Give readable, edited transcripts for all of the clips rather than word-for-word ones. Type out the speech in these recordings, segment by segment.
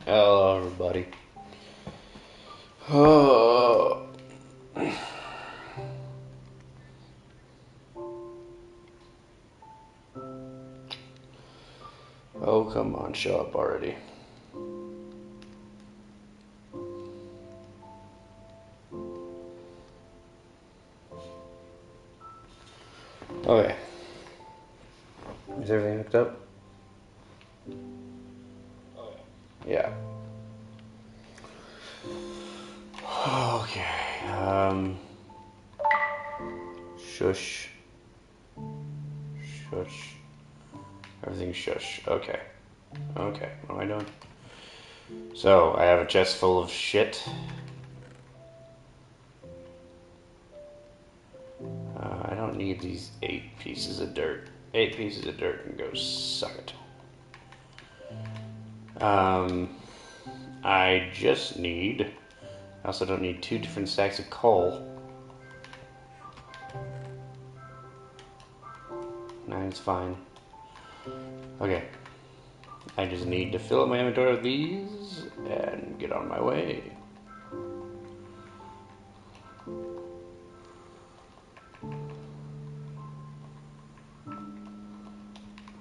Hello, everybody. Oh, oh, come on, show up already. Okay. Is everything hooked up? Yeah. Okay. Shush. Shush. Everything's shush. Okay. Okay. What am I doing? So, I have a chest full of shit. I don't need these 8 pieces of dirt. 8 pieces of dirt can go suck it. I just need... I also don't need 2 different stacks of coal. No, it's fine. Okay. I just need to fill up my inventory with these and get on my way.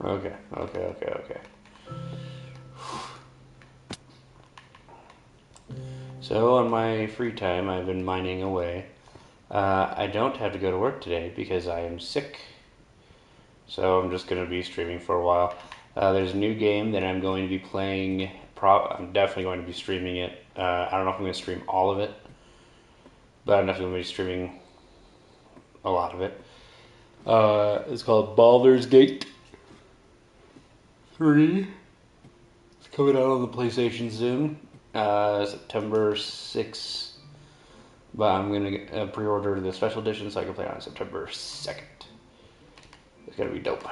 Okay. So on my free time, I've been mining away. I don't have to go to work today because I am sick. So I'm just going to be streaming for a while. There's a new game that I'm going to be playing. I'm definitely going to be streaming it. I don't know if I'm going to stream all of it, but I'm definitely going to be streaming a lot of it. It's called Baldur's Gate 3. It's coming out on the PlayStation soon, September 6th. But I'm going to pre-order the special edition so I can play it on September 2nd. It's going to be dope.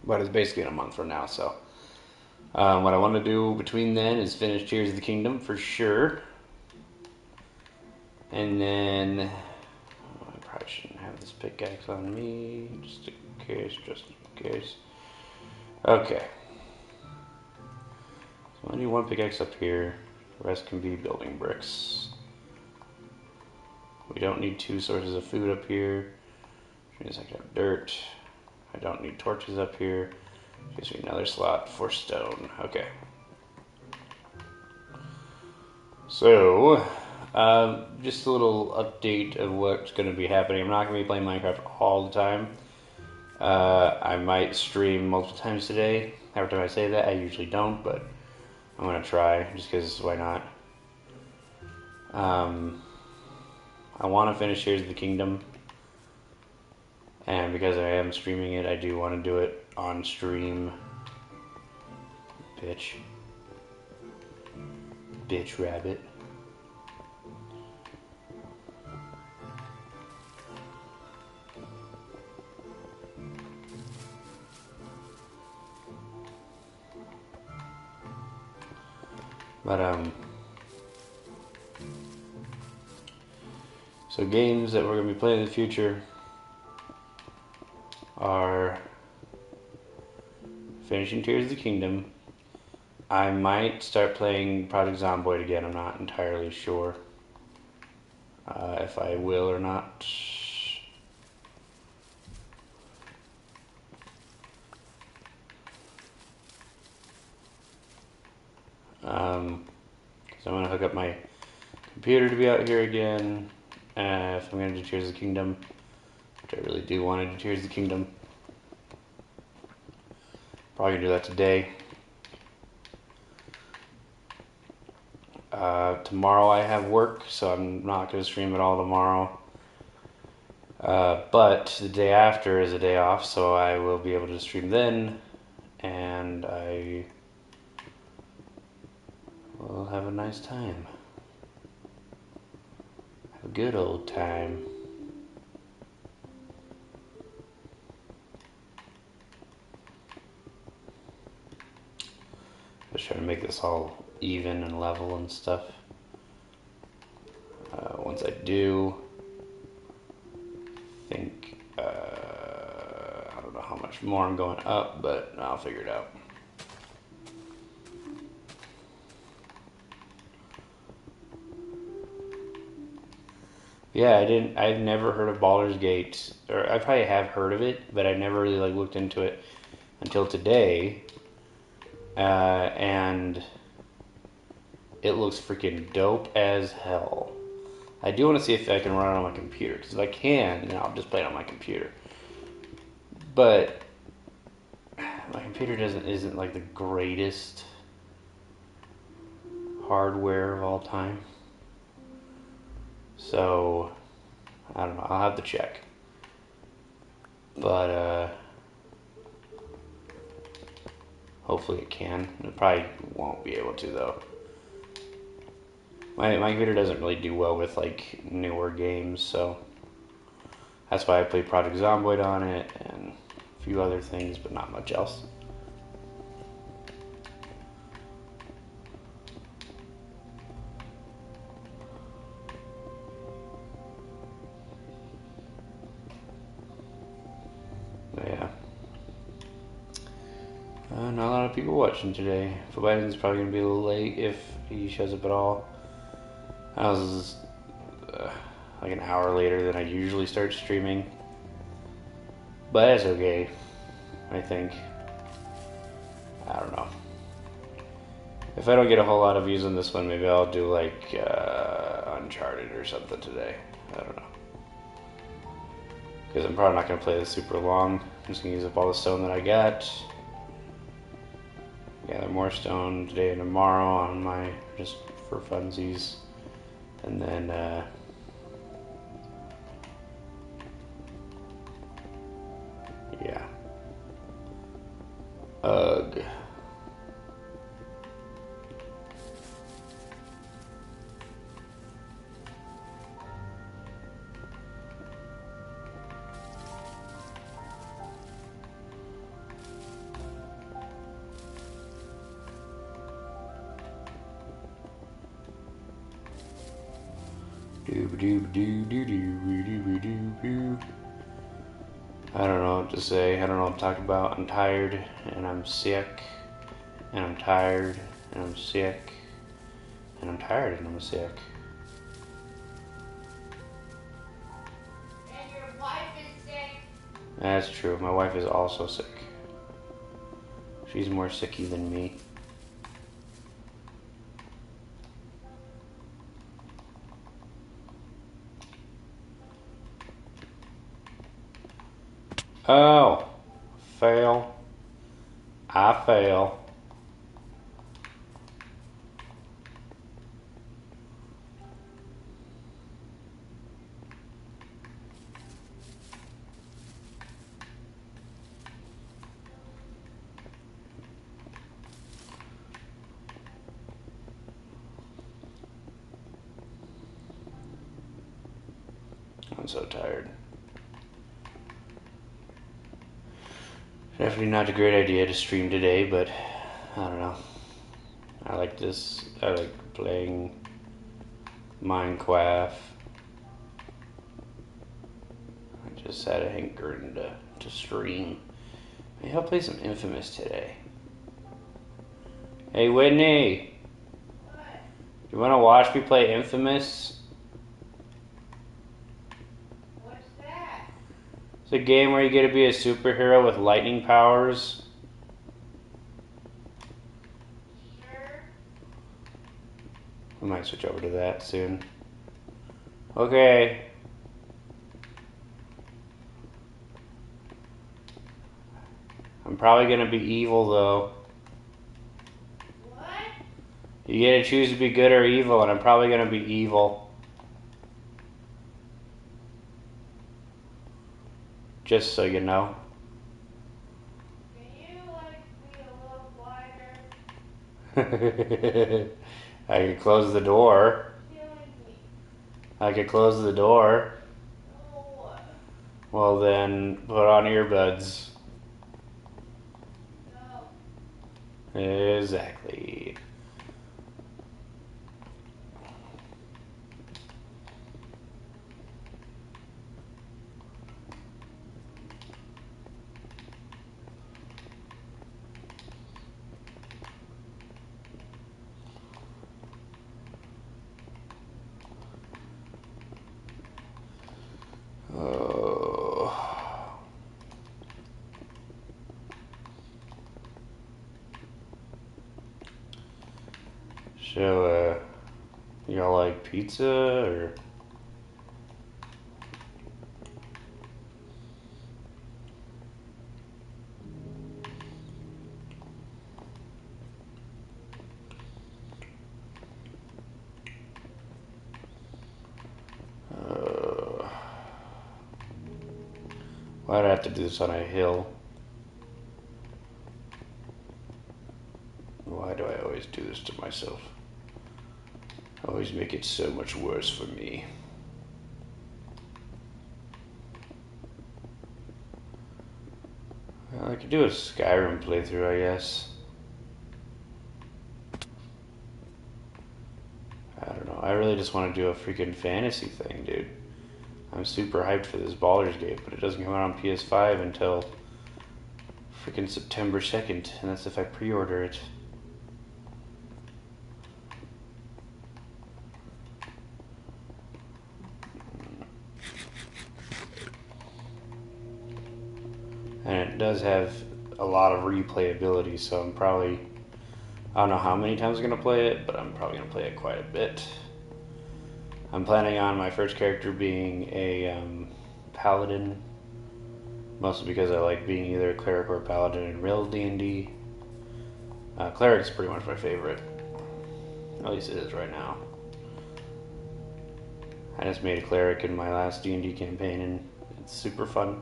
But it's basically in a month from now, so... what I want to do between then is finish Tears of the Kingdom for sure. And then... I probably shouldn't have this pickaxe on me, just in case. Okay. So I need 1 pickaxe up here. The rest can be building bricks. We don't need 2 sources of food up here. Which means I can have dirt. I don't need torches up here. Gives me another slot for stone. Okay. So, just a little update of what's going to be happening. I'm not going to be playing Minecraft all the time. I might stream multiple times today. Every time I say that, I usually don't, but I'm going to try, just because why not? I want to finish Tears of the Kingdom. And because I am streaming it, I do want to do it on stream. Bitch. Bitch rabbit. But, so games that we're going to be playing in the future are finishing Tears of the Kingdom. I might start playing Project Zomboid again. I'm not entirely sure if I will or not. So I'm going to hook up my computer to be out here again. If I'm going to do Tears of the Kingdom, which I really do want to do Tears of the Kingdom. Probably going to do that today. Tomorrow I have work, so I'm not going to stream at all tomorrow. But the day after is a day off, so I will be able to stream then. And I will have a nice time. Have a good old time. Just trying to make this all even and level and stuff. Once I do, I think, I don't know how much more I'm going up, but I'll figure it out. Yeah, I've never heard of Baldur's Gate, or I probably have heard of it, but I never really like looked into it until today. And it looks freaking dope as hell. I do want to see if I can run it on my computer, because if I can, then I'll just play it on my computer. But my computer isn't like the greatest hardware of all time. So I don't know. I'll have to check. But hopefully it can. It probably won't be able to though. My computer doesn't really do well with like newer games, so that's why I played Project Zomboid on it and a few other things, but not much else. But yeah. Not a lot of people watching today. Biden's probably going to be a little late if he shows up at all. I was like an hour later than I usually start streaming. But that's okay, I think. I don't know. If I don't get a whole lot of views on this one, maybe I'll do like Uncharted or something today. I don't know. Because I'm probably not going to play this super long. I'm just going to use up all the stone that I got. Gather more stone today and tomorrow on my, just for funsies. And then, yeah. Ugh. I don't know what to say. I don't know what to talk about. I'm tired and I'm sick. And I'm tired and I'm sick. And I'm tired and I'm sick. And your wife is sick. That's true. My wife is also sick. She's more sicky than me. Oh, fail. I fail. I'm so tired. Definitely not a great idea to stream today, but I don't know. I like this. I like playing Minecraft. I just had a hankering to stream. Maybe I'll play some Infamous today. Hey Whitney, What? you want to watch me play Infamous? What's that? It's a game where you get to be a superhero with lightning powers. Sure. I might switch over to that soon. Okay. I'm probably gonna be evil though. What? You get to choose to be good or evil, and I'm probably gonna be evil. Just so you know. Can you be a little quieter? I could close the door. Killing me. I could close the door. No. Well then, put on earbuds. No. Exactly. So, y'all like pizza or? Why'd I have to do this on a hill? Why do I always do this to myself? I always make it so much worse for me. Well, I could do a Skyrim playthrough, I guess. I don't know. I really just want to do a freaking fantasy thing, dude. I'm super hyped for this Baldur's Gate, but it doesn't come out on PS5 until freaking September 2nd, and that's if I pre-order it. And it does have a lot of replayability, so I'm probably, I don't know how many times I'm going to play it, but I'm probably going to play it quite a bit. I'm planning on my first character being a paladin, mostly because I like being either a cleric or a paladin in real D&D. Cleric's pretty much my favorite. At least it is right now. I just made a cleric in my last D&D campaign, and it's super fun.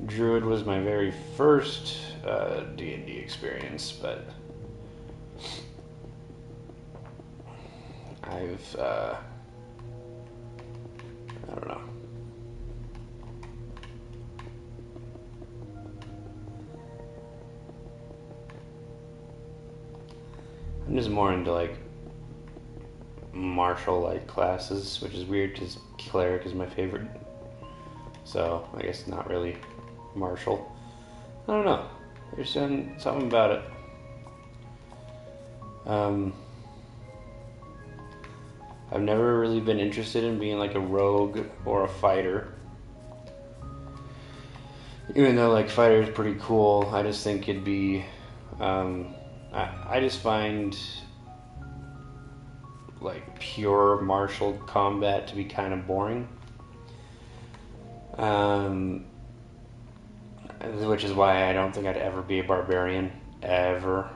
Druid was my very first D&D experience, but I've I don't know. I'm just more into like martial-like classes, which is weird because cleric is my favorite. So I guess not really martial. I don't know. There's something about it. I've never really been interested in being like a rogue or a fighter. Even though like fighter is pretty cool, I just think it'd be. I just find like pure martial combat to be kind of boring. Which is why I don't think I'd ever be a barbarian, ever.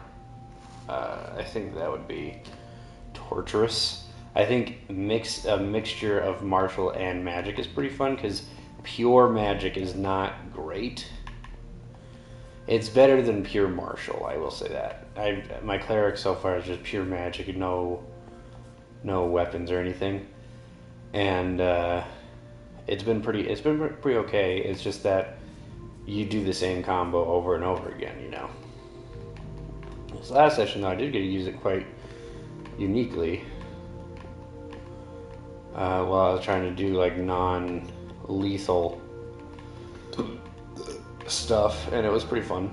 I think that would be torturous. I think a mixture of martial and magic is pretty fun, because pure magic is not great. It's better than pure martial, I will say that. My cleric so far is just pure magic, no weapons or anything, and it's been pretty okay. It's just that you do the same combo over and over again, you know. This last session, though, I did get to use it quite uniquely while I was trying to do like non-lethal stuff, and it was pretty fun.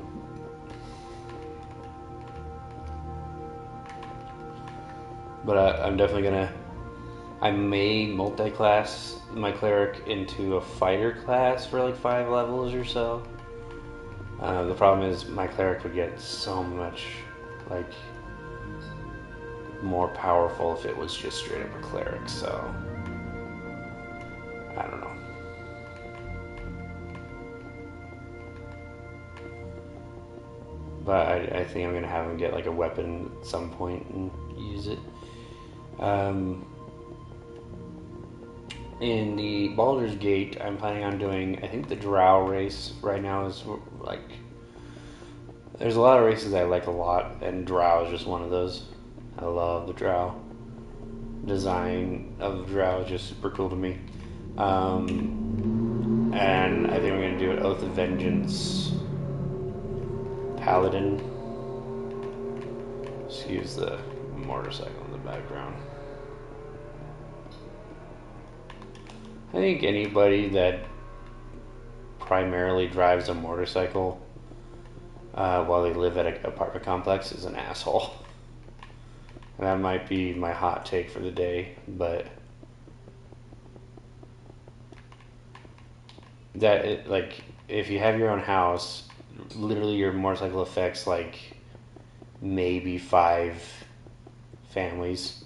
But I'm definitely gonna. I may multi-class my cleric into a fighter class for like 5 levels or so. The problem is my cleric would get so much like more powerful if it was just straight up a cleric, so I don't know. But I think I'm gonna have him get like a weapon at some point and use it. In the Baldur's Gate, I'm planning on doing, I think the Drow race right now is like, there's a lot of races I like a lot, and Drow is just one of those. I love the Drow. Design of the Drow is just super cool to me. And I think I'm going to do an Oath of Vengeance Paladin. Excuse the motorcycle in the background. I think anybody that primarily drives a motorcycle while they live at an apartment complex is an asshole. And that might be my hot take for the day, but like if you have your own house, literally your motorcycle affects like maybe 5 families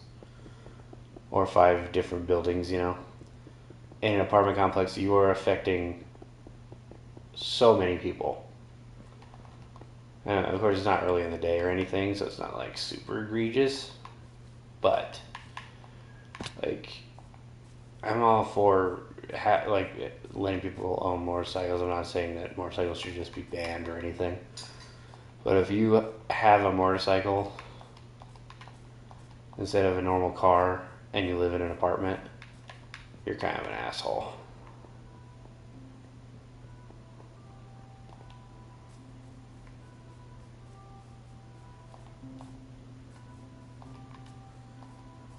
or 5 different buildings, you know. In an apartment complex, you are affecting so many people. Of course, it's not early in the day or anything, so it's not like super egregious. But like, I'm all for like letting people own motorcycles. I'm not saying that motorcycles should just be banned or anything. But if you have a motorcycle instead of a normal car and you live in an apartment, you're kind of an asshole.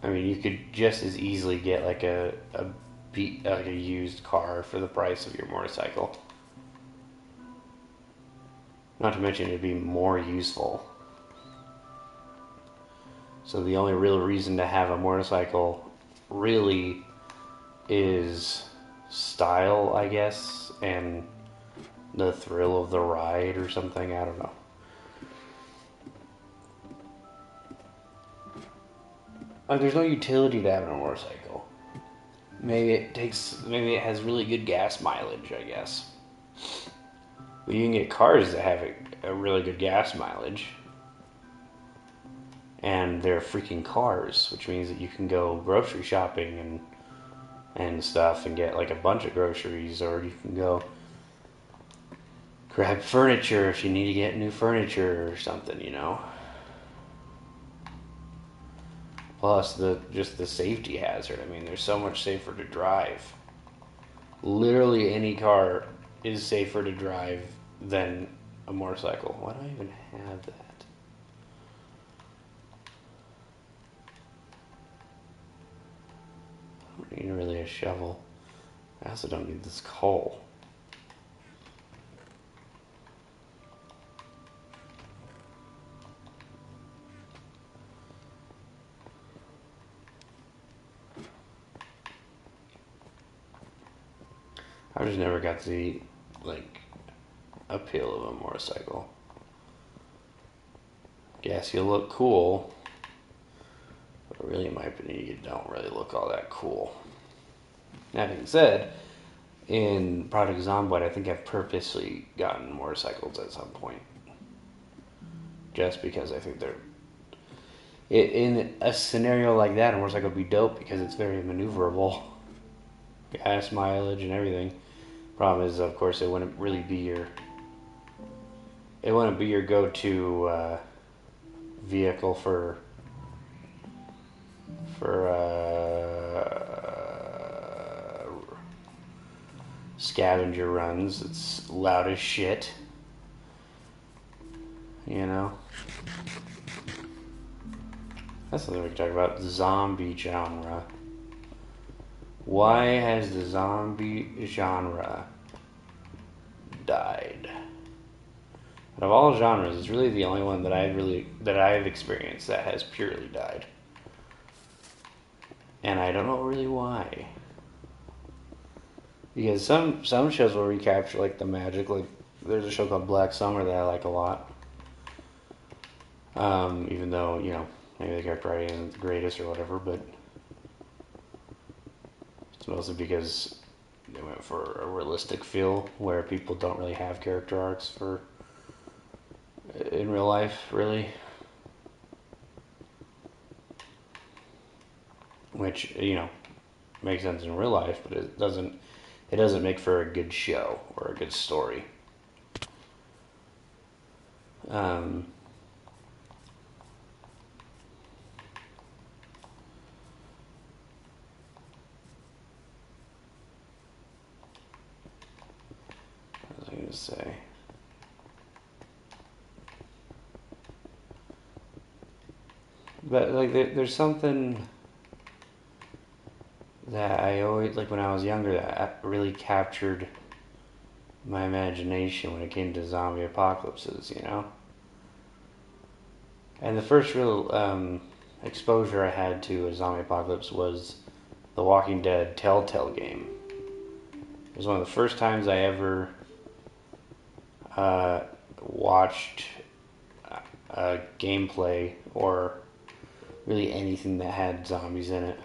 I mean, you could just as easily get like like a used car for the price of your motorcycle. Not to mention it'd be more useful. So the only real reason to have a motorcycle really is style, I guess, and the thrill of the ride or something. I don't know. Like, there's no utility to having a motorcycle. Maybe it has really good gas mileage, I guess. But you can get cars that have a really good gas mileage. And they're freaking cars, which means that you can go grocery shopping and stuff and get like a bunch of groceries, or you can go grab furniture if you need to get new furniture or something, you know. Plus just the safety hazard. I mean, they're so much safer to drive. Literally any car is safer to drive than a motorcycle. Why do I even have that? I don't need really a shovel. I also don't need this coal. I just never got to see like appeal of a motorcycle. Guess you look cool, but really, in my opinion, you don't really look all that cool. That being said, in Project Zomboid, I think I've purposely gotten motorcycles at some point, just because I think they're in a scenario like that. A motorcycle would be dope because it's very maneuverable, gas mileage and everything. Problem is, of course, it wouldn't be your go-to vehicle for scavenger runs. It's loud as shit, you know. That's something we can talk about. Zombie genre. Why has the zombie genre died? Out of all genres, it's really the only one that I've experienced that has purely died. And I don't know really why. Because some shows will recapture like the magic. Like there's a show called Black Summer that I like a lot. Even though, you know, maybe the character writing isn't the greatest or whatever, but it's mostly because they went for a realistic feel where people don't really have character arcs in real life, really. Which, you know, makes sense in real life, but it doesn't make for a good show or a good story. What was I going to say? But like, there's something that I always, like when I was younger, that really captured my imagination when it came to zombie apocalypses, you know? And the first real exposure I had to a zombie apocalypse was the Walking Dead Telltale game. It was one of the first times I ever watched gameplay or really anything that had zombies in it.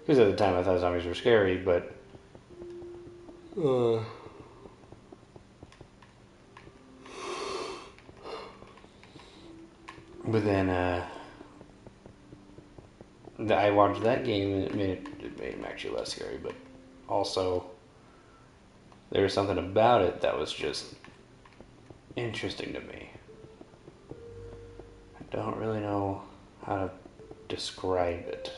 Because at the time I thought zombies were scary, but then I watched that game and it made him actually less scary. But also there was something about it that was just interesting to me. I don't really know how to describe it.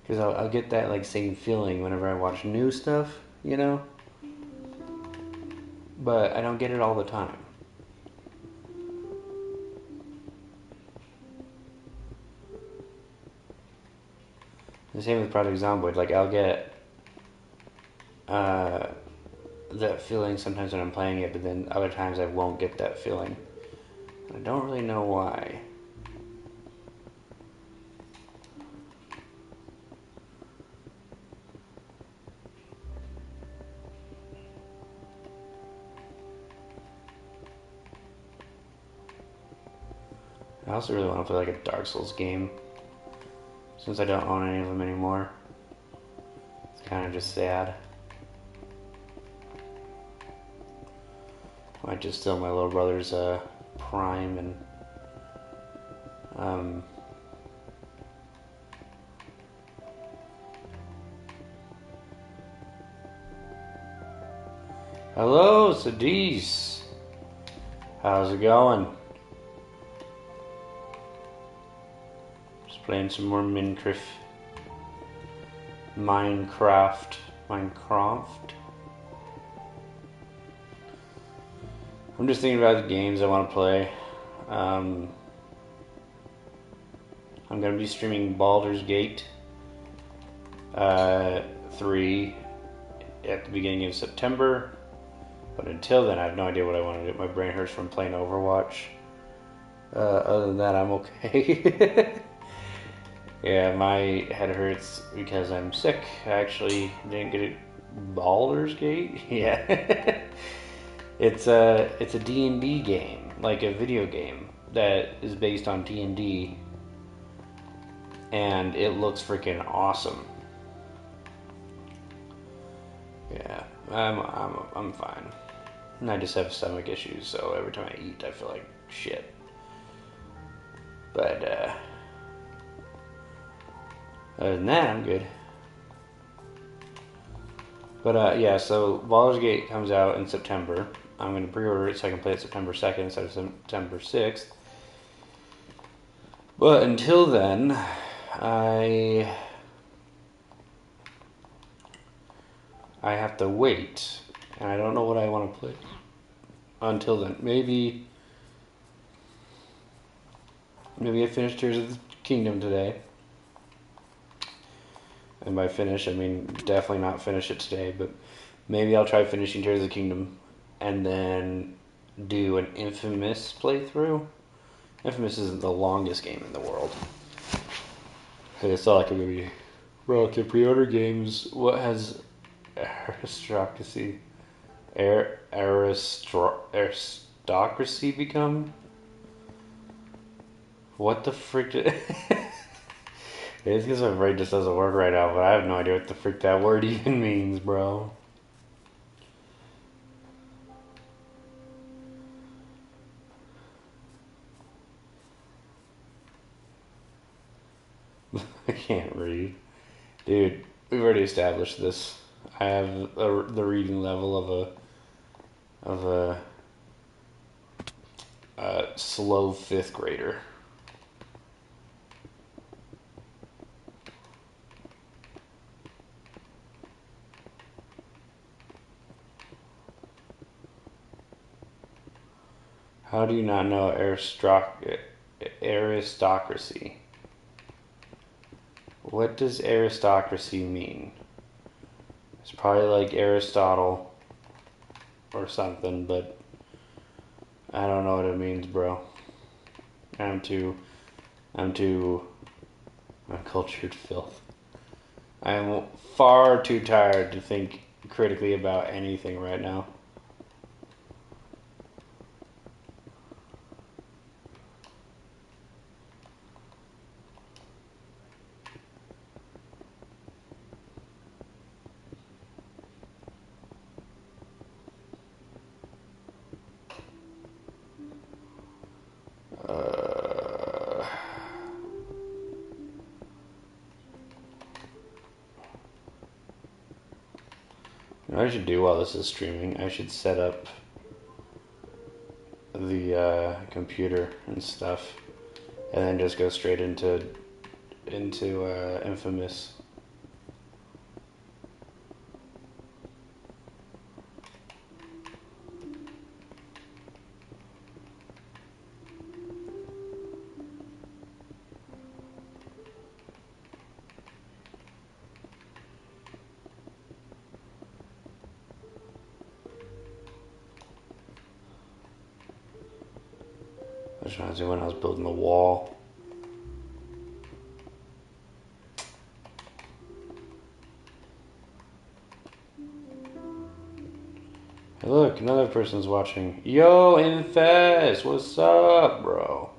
Because I'll get that like same feeling whenever I watch new stuff, you know? But I don't get it all the time. The same with Project Zomboid. Like, I'll get that feeling sometimes when I'm playing it, but then other times I won't get that feeling. I don't really know why. I also really want to play like a Dark Souls game, since I don't own any of them anymore. It's kind of just sad. I might just steal my little brother's Prime and hello, Sadis. How's it going? Just playing some more Minecraft. I'm just thinking about the games I want to play. I'm going to be streaming Baldur's Gate 3 at the beginning of September. But until then, I have no idea what I want to do. My brain hurts from playing Overwatch. Other than that, I'm okay. Yeah, my head hurts because I'm sick. I actually didn't get it. Baldur's Gate? Yeah. It's a D&D game, like a video game that is based on D&D, and it looks freaking awesome. Yeah, I'm fine. And I just have stomach issues, so every time I eat, I feel like shit. But other than that, I'm good. But yeah, so Baldur's Gate comes out in September. I'm going to pre-order it so I can play it September 2nd instead of September 6th. But until then, I have to wait. And I don't know what I want to play until then. Maybe I finish Tears of the Kingdom today. And by finish, I mean definitely not finish it today, but maybe I'll try finishing Tears of the Kingdom and then do an Infamous playthrough. Infamous isn't the longest game in the world. It's not like a movie. Relative pre-order games. What has aristocracy become? What the frick did... It's because my brain just doesn't work right now, but I have no idea what the frick that word even means, bro. I can't read. Dude, we've already established this. I have the reading level of a slow 5th grader. How do you not know aristocracy? What does aristocracy mean? It's probably like Aristotle or something, but I don't know what it means, bro. I'm uncultured filth. I am far too tired to think critically about anything right now. What I should do while this is streaming, I should set up the computer and stuff, and then just go straight into Infamous. I was trying to see when I was building the wall. Hey look, another person's watching. Yo, Infest, what's up, bro?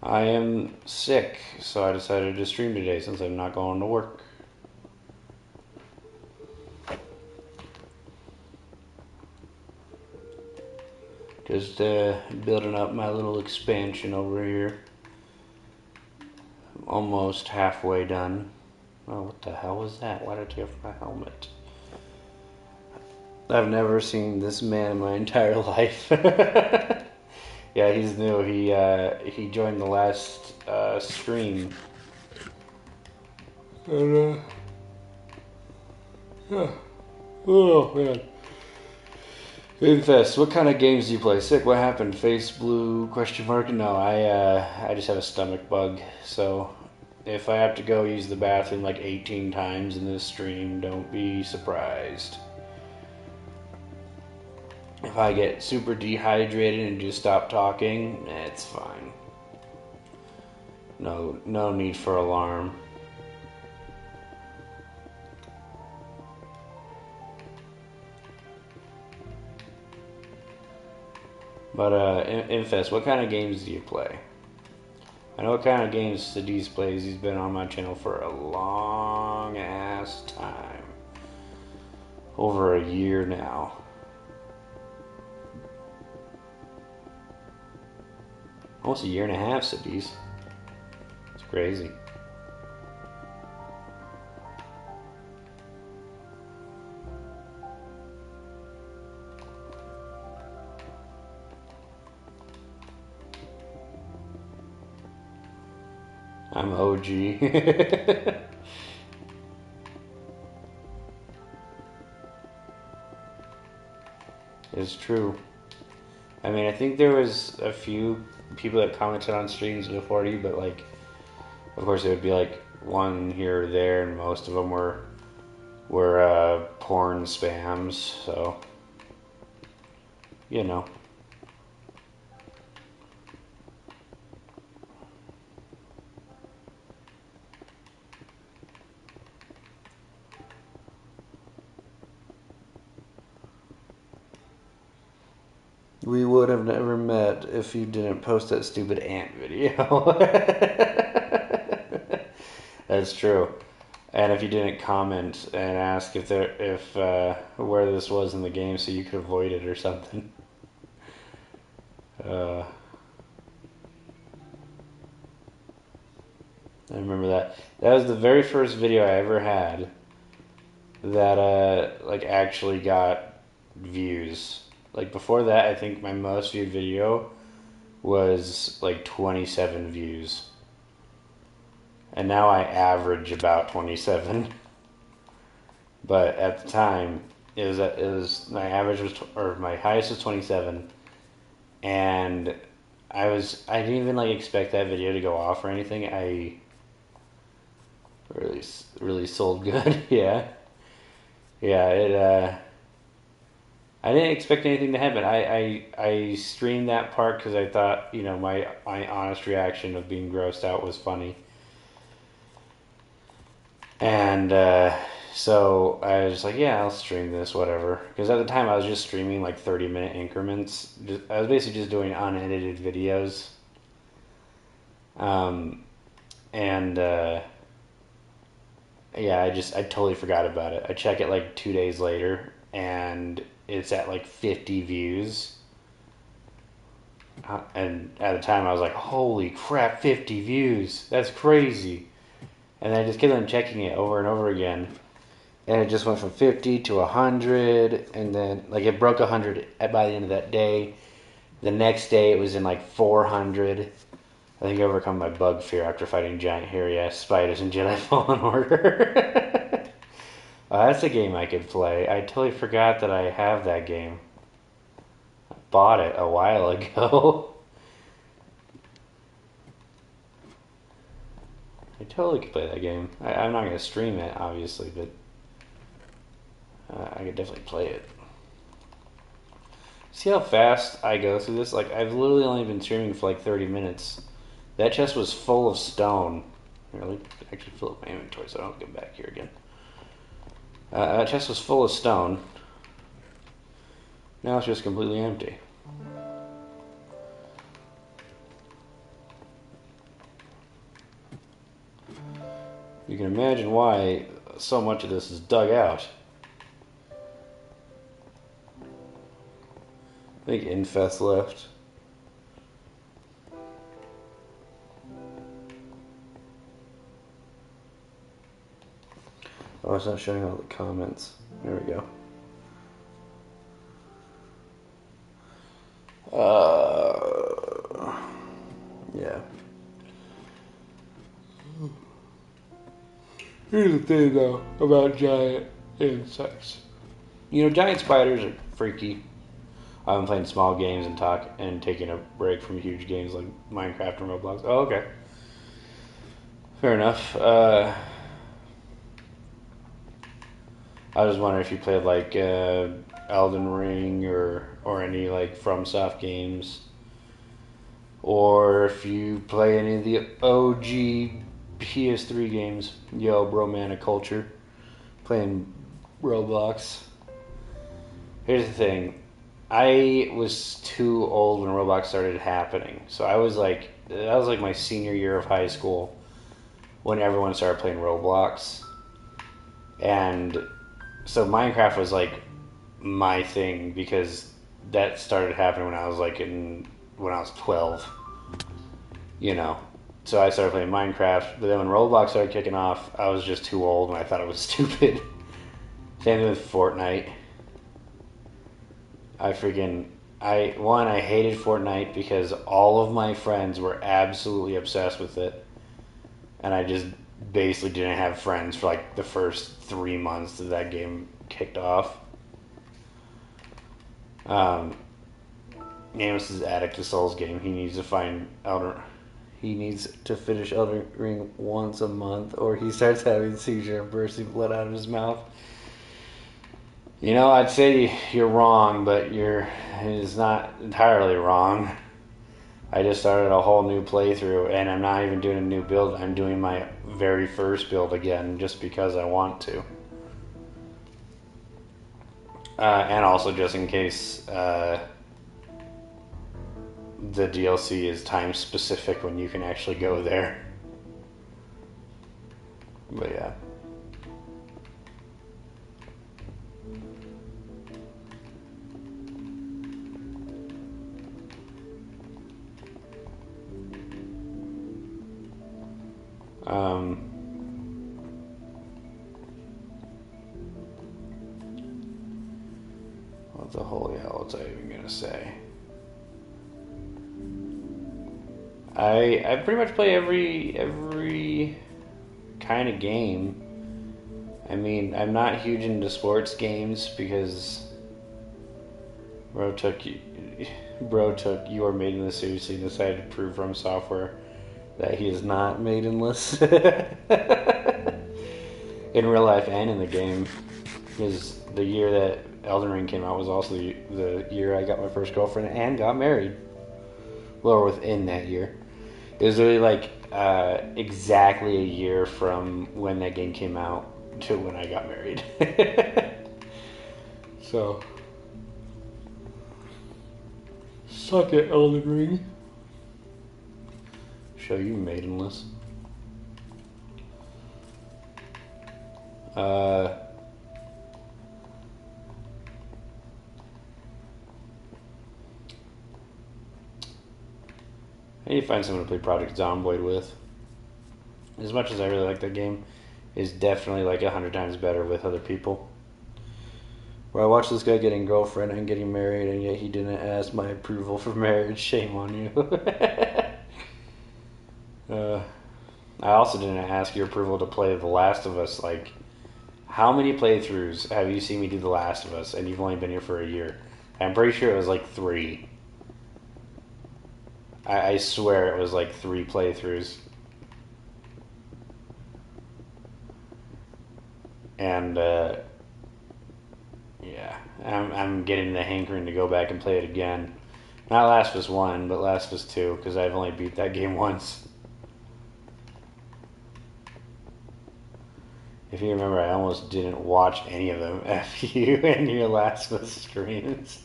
I am sick, so I decided to stream today since I'm not going to work. Just building up my little expansion over here. I'm almost halfway done. Oh, what the hell was that? Why did I take off my helmet? I've never seen this man in my entire life. Yeah, he's new. He joined the last stream. And, yeah. Oh man. Infest, what kind of games do you play? Sick, what happened? Face blue, question mark? No, I just have a stomach bug, so if I have to go use the bathroom like 18 times in this stream, don't be surprised. If I get super dehydrated and just stop talking, it's fine. No need for alarm. But, Infest, what kind of games do you play? I know what kind of games Sadiz plays. He's been on my channel for a long ass time. Over a year now. Almost a year and a half, Sadiz. It's crazy. I'm OG. It's true. I mean, I think there was a few people that commented on streams before you, but like, of course, it would be like one here or there, and most of them were porn spams. So, you know. We would have never met if you didn't post that stupid ant video. That's true. And if you didn't comment and ask if where this was in the game so you could avoid it or something. I remember that. That was the very first video I ever had that like actually got views. Like before that, I think my most viewed video was like 27 views. And now I average about 27. But at the time, it was my average was or my highest was 27, and I didn't even like expect that video to go off or anything. I really sold good. Yeah. I didn't expect anything to happen. I streamed that part because I thought, my honest reaction of being grossed out was funny. And So I was like, yeah, I'll stream this, whatever. Because at the time I was just streaming like 30-minute increments. I was basically just doing unedited videos. Um, and yeah, I totally forgot about it. I check it like 2 days later, and it's at like 50 views. And at the time, I was like, "Holy crap, 50 views! That's crazy!" And I just kept on checking it over and over again, and it just went from 50 to 100, and then like it broke 100 by the end of that day. The next day, it was in like 400. I think I overcome my bug fear after fighting giant hairy ass spiders in Jedi Fallen Order. That's a game I could play. I totally forgot that I have that game. I bought it a while ago. I totally could play that game. I'm not going to stream it, obviously, but I could definitely play it. See how fast I go through this? Like, I've literally only been streaming for like 30 minutes. That chest was full of stone. Here, let me actually fill up my inventory so I don't get back here again. That chest was full of stone. Now it's just completely empty. You can imagine why so much of this is dug out. I think Infest left. Oh, it's not showing all the comments. There we go. Yeah. Here's the thing, though, about giant insects. You know, giant spiders are freaky. I've been playing small games and taking a break from huge games like Minecraft and Roblox. Oh, okay. Fair enough. I was wondering if you played like Elden Ring or any like FromSoft games, or if you play any of the OG PS3 games. Yo, bro, man, a culture playing Roblox. Here's the thing. I was too old when Roblox started happening. So that was like my senior year of high school when everyone started playing Roblox. And so Minecraft was like my thing because that started happening when I was when I was 12. You know. So I started playing Minecraft, but then when Roblox started kicking off, I was just too old and I thought it was stupid. Same thing with Fortnite. I hated Fortnite because all of my friends were absolutely obsessed with it, and I just basically didn't have friends for like the first 3 months that game kicked off. Amos is addict to Souls game. He needs to finish Elden Ring once a month, or he starts having seizure and bursting blood out of his mouth. You know, I'd say you're wrong, but it's not entirely wrong. I just started a whole new playthrough, and I'm not even doing a new build. I'm doing my very first build again, just because I want to. And also just in case the DLC is time specific when you can actually go there. But yeah. What's I even gonna say? I pretty much play every kind of game. I mean, I'm not huge into sports games because bro took You Are Maidenless seriously and decided to prove from software that he is not maidenless in real life and in the game. Because the year that Elden Ring came out was also the year I got my first girlfriend and got married. Well, within that year. It was really like exactly a year from when that game came out. to when I got married. So, suck it, Elden Ring. Show you maidenless. I need to find someone to play Project Zomboid with. As much as I really like that game, it's definitely like 100 times better with other people. Where I watched this guy getting a girlfriend and getting married, and yet he didn't ask my approval for marriage. Shame on you. I also didn't ask your approval to play The Last of Us. Like, how many playthroughs have you seen me do The Last of Us, and you've only been here for a year? I'm pretty sure it was like 3. I swear it was like 3 playthroughs. And, yeah, I'm getting the hankering to go back and play it again. Not Last of Us 1, but Last of Us 2, because I've only beat that game once. If you remember, I almost didn't watch any of them after you and your Last of Us streams.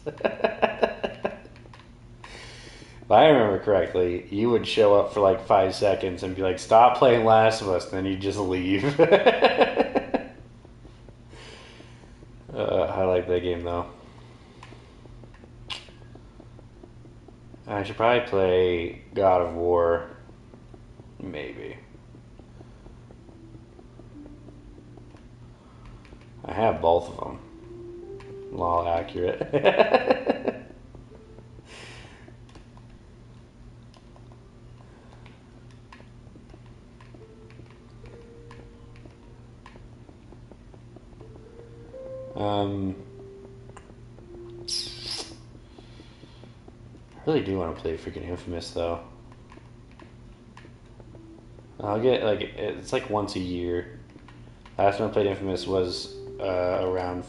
If I remember correctly, you would show up for like 5 seconds and be like, stop playing Last of Us, and then you'd just leave. I like that game though. I should probably play God of War. Maybe. I have both of them. All accurate. I really do want to play freaking Infamous though. I'll get like it's like once a year. Last time I played Infamous was around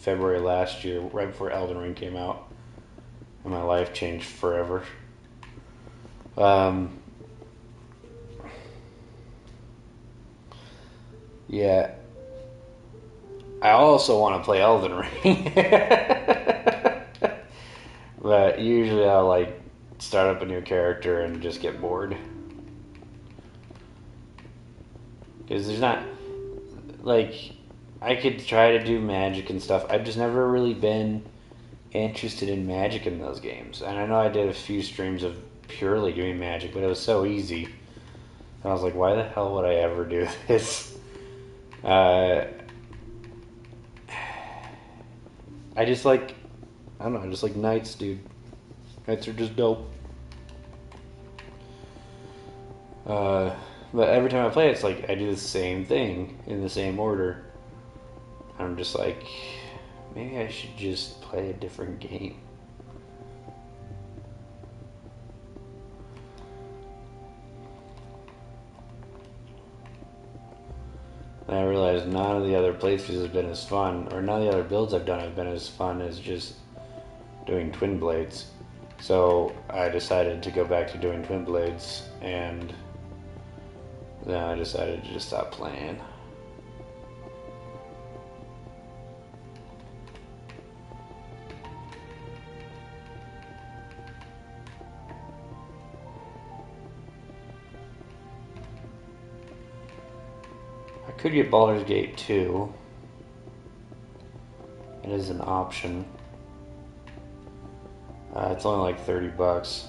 February last year, right before Elden Ring came out, and my life changed forever. Yeah. I also want to play Elden Ring. But usually I'll like start up a new character and just get bored. Because there's not, like, I could try to do magic and stuff. I've just never really been interested in magic in those games. And I know I did a few streams of purely doing magic, but it was so easy. And I was like, why the hell would I ever do this? I just like, I don't know, I just like knights, dude. Knights are just dope. But every time I play it, it's like I do the same thing in the same order. I'm just like, maybe I should just play a different game. And I realized none of the other playthroughs have been as fun, or none of the other builds I've done have been as fun as just doing Twin Blades. So I decided to go back to doing Twin Blades, and then I decided to just stop playing. I could get Baldur's Gate 2. It is an option. It's only like $30.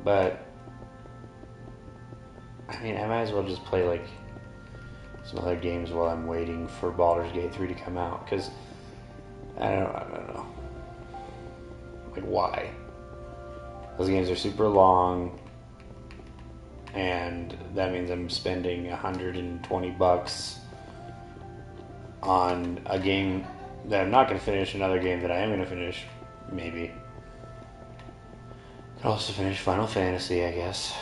But I mean, I might as well just play like some other games while I'm waiting for Baldur's Gate 3 to come out, because I don't know. Like, why? Those games are super long, and that means I'm spending $120 on a game that I'm not going to finish, another game that I am going to finish, maybe. Could also finish Final Fantasy, I guess.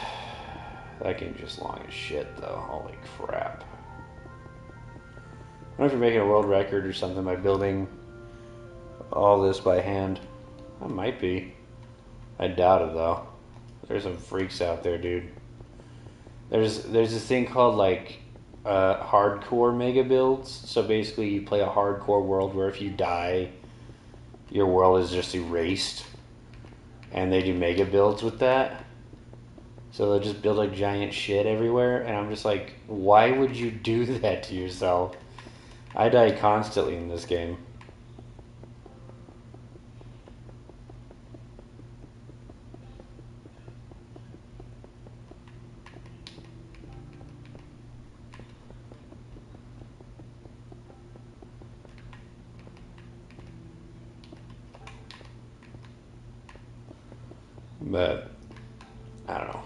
That game's just long as shit, though. Holy crap. I don't know if you're making a world record or something by building all this by hand. I might be. I doubt it, though. There's some freaks out there, dude. There's this thing called like hardcore mega builds. So basically, you play a hardcore world where if you die, your world is just erased, and they do mega builds with that. So they'll just build like giant shit everywhere, and I'm just like, why would you do that to yourself? I die constantly in this game. But I don't know.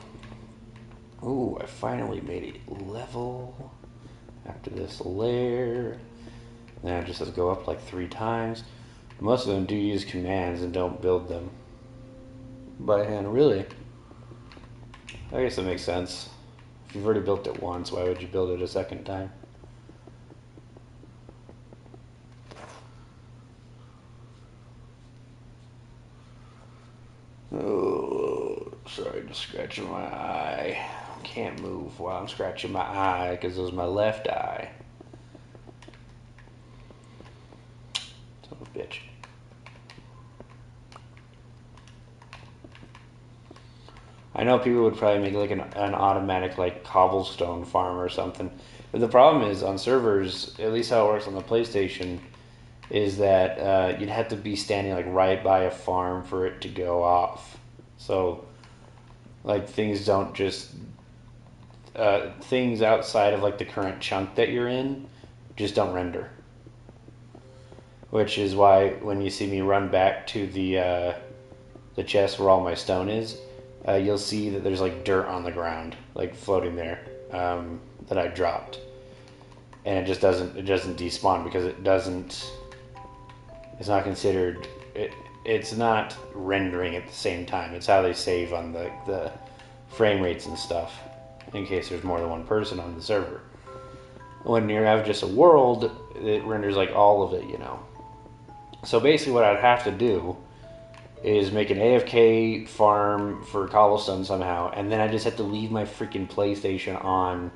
Ooh, I finally made a level after this layer. Then it just has to go up like 3 times. Most of them do use commands and don't build them by hand, really. I guess that makes sense. If you've already built it once, why would you build it a second time? Oh, sorry, just scratching my eye. Can't move while I'm scratching my eye because it was my left eye. Son of a bitch. I know people would probably make like an automatic like cobblestone farm or something. But the problem is on servers, at least how it works on the PlayStation, is that you'd have to be standing like right by a farm for it to go off. So like things don't just things outside of like the current chunk that you're in just don't render. Which is why when you see me run back to the chest where all my stone is, you'll see that there's like dirt on the ground, like floating there, that I dropped, and it doesn't despawn because it's not considered it's not rendering at the same time. It's how they save on the frame rates and stuff in case there's more than one person on the server. When you have just a world, it renders like all of it, So basically what I'd have to do is make an AFK farm for cobblestone somehow, and then I just have to leave my freaking PlayStation on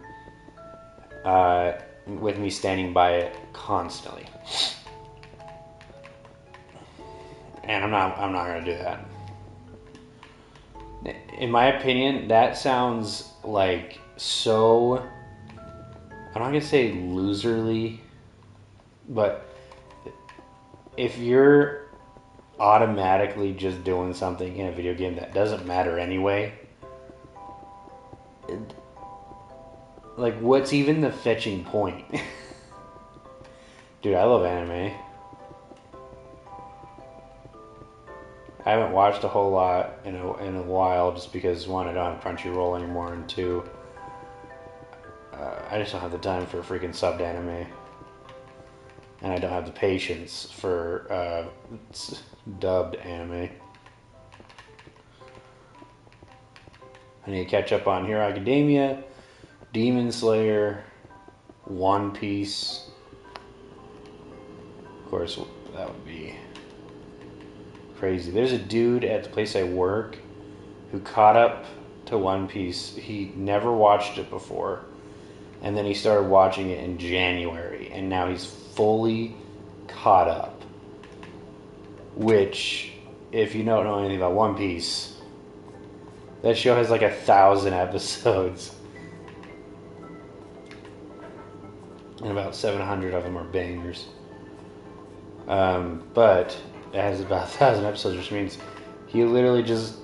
with me standing by it constantly. And I'm not going to do that. In my opinion, that sounds like so, I'm not going to say loserly, but if you're automatically just doing something in a video game that doesn't matter anyway, like what's even the fetching point? Dude, I love anime. I haven't watched a whole lot in a while just because, one, I don't have Crunchyroll anymore, and two, I just don't have the time for freaking subbed anime. And I don't have the patience for dubbed anime. I need to catch up on Hero Academia, Demon Slayer, One Piece. Of course, that would be crazy. There's a dude at the place I work who caught up to One Piece. He never watched it before, and then he started watching it in January, and now he's fully caught up. Which, if you don't know anything about One Piece, that show has like 1,000 episodes, and about 700 of them are bangers. But it has about 1,000 episodes, which means he literally just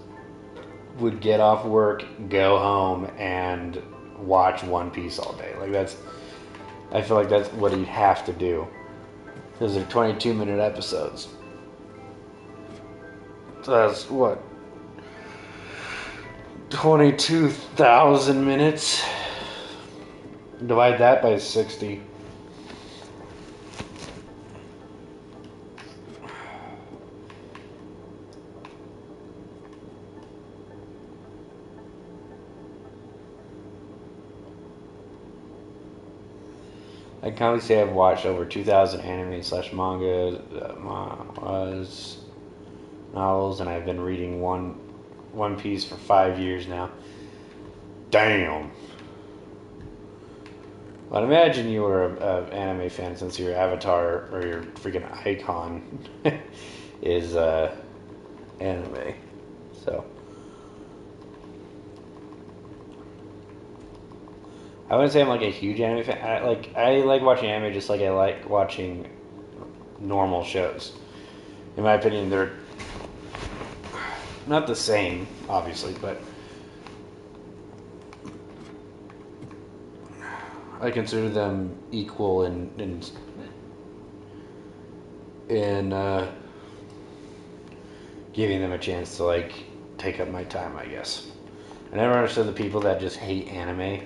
would get off work, go home, and watch One Piece all day. I feel like that's what he'd have to do. Those are 22-minute episodes. So that's what? 22,000 minutes? Divide that by 60. I can probably say I've watched over 2,000 anime / manga, novels, and I've been reading One Piece for 5 years now. Damn. Well, imagine you were a anime fan since your avatar or your freaking icon is anime. So I wouldn't say I'm like a huge anime fan. I like watching anime just like I like watching normal shows. In my opinion, they're not the same, obviously, but I consider them equal in giving them a chance to like take up my time, I guess. I never understood the people that just hate anime.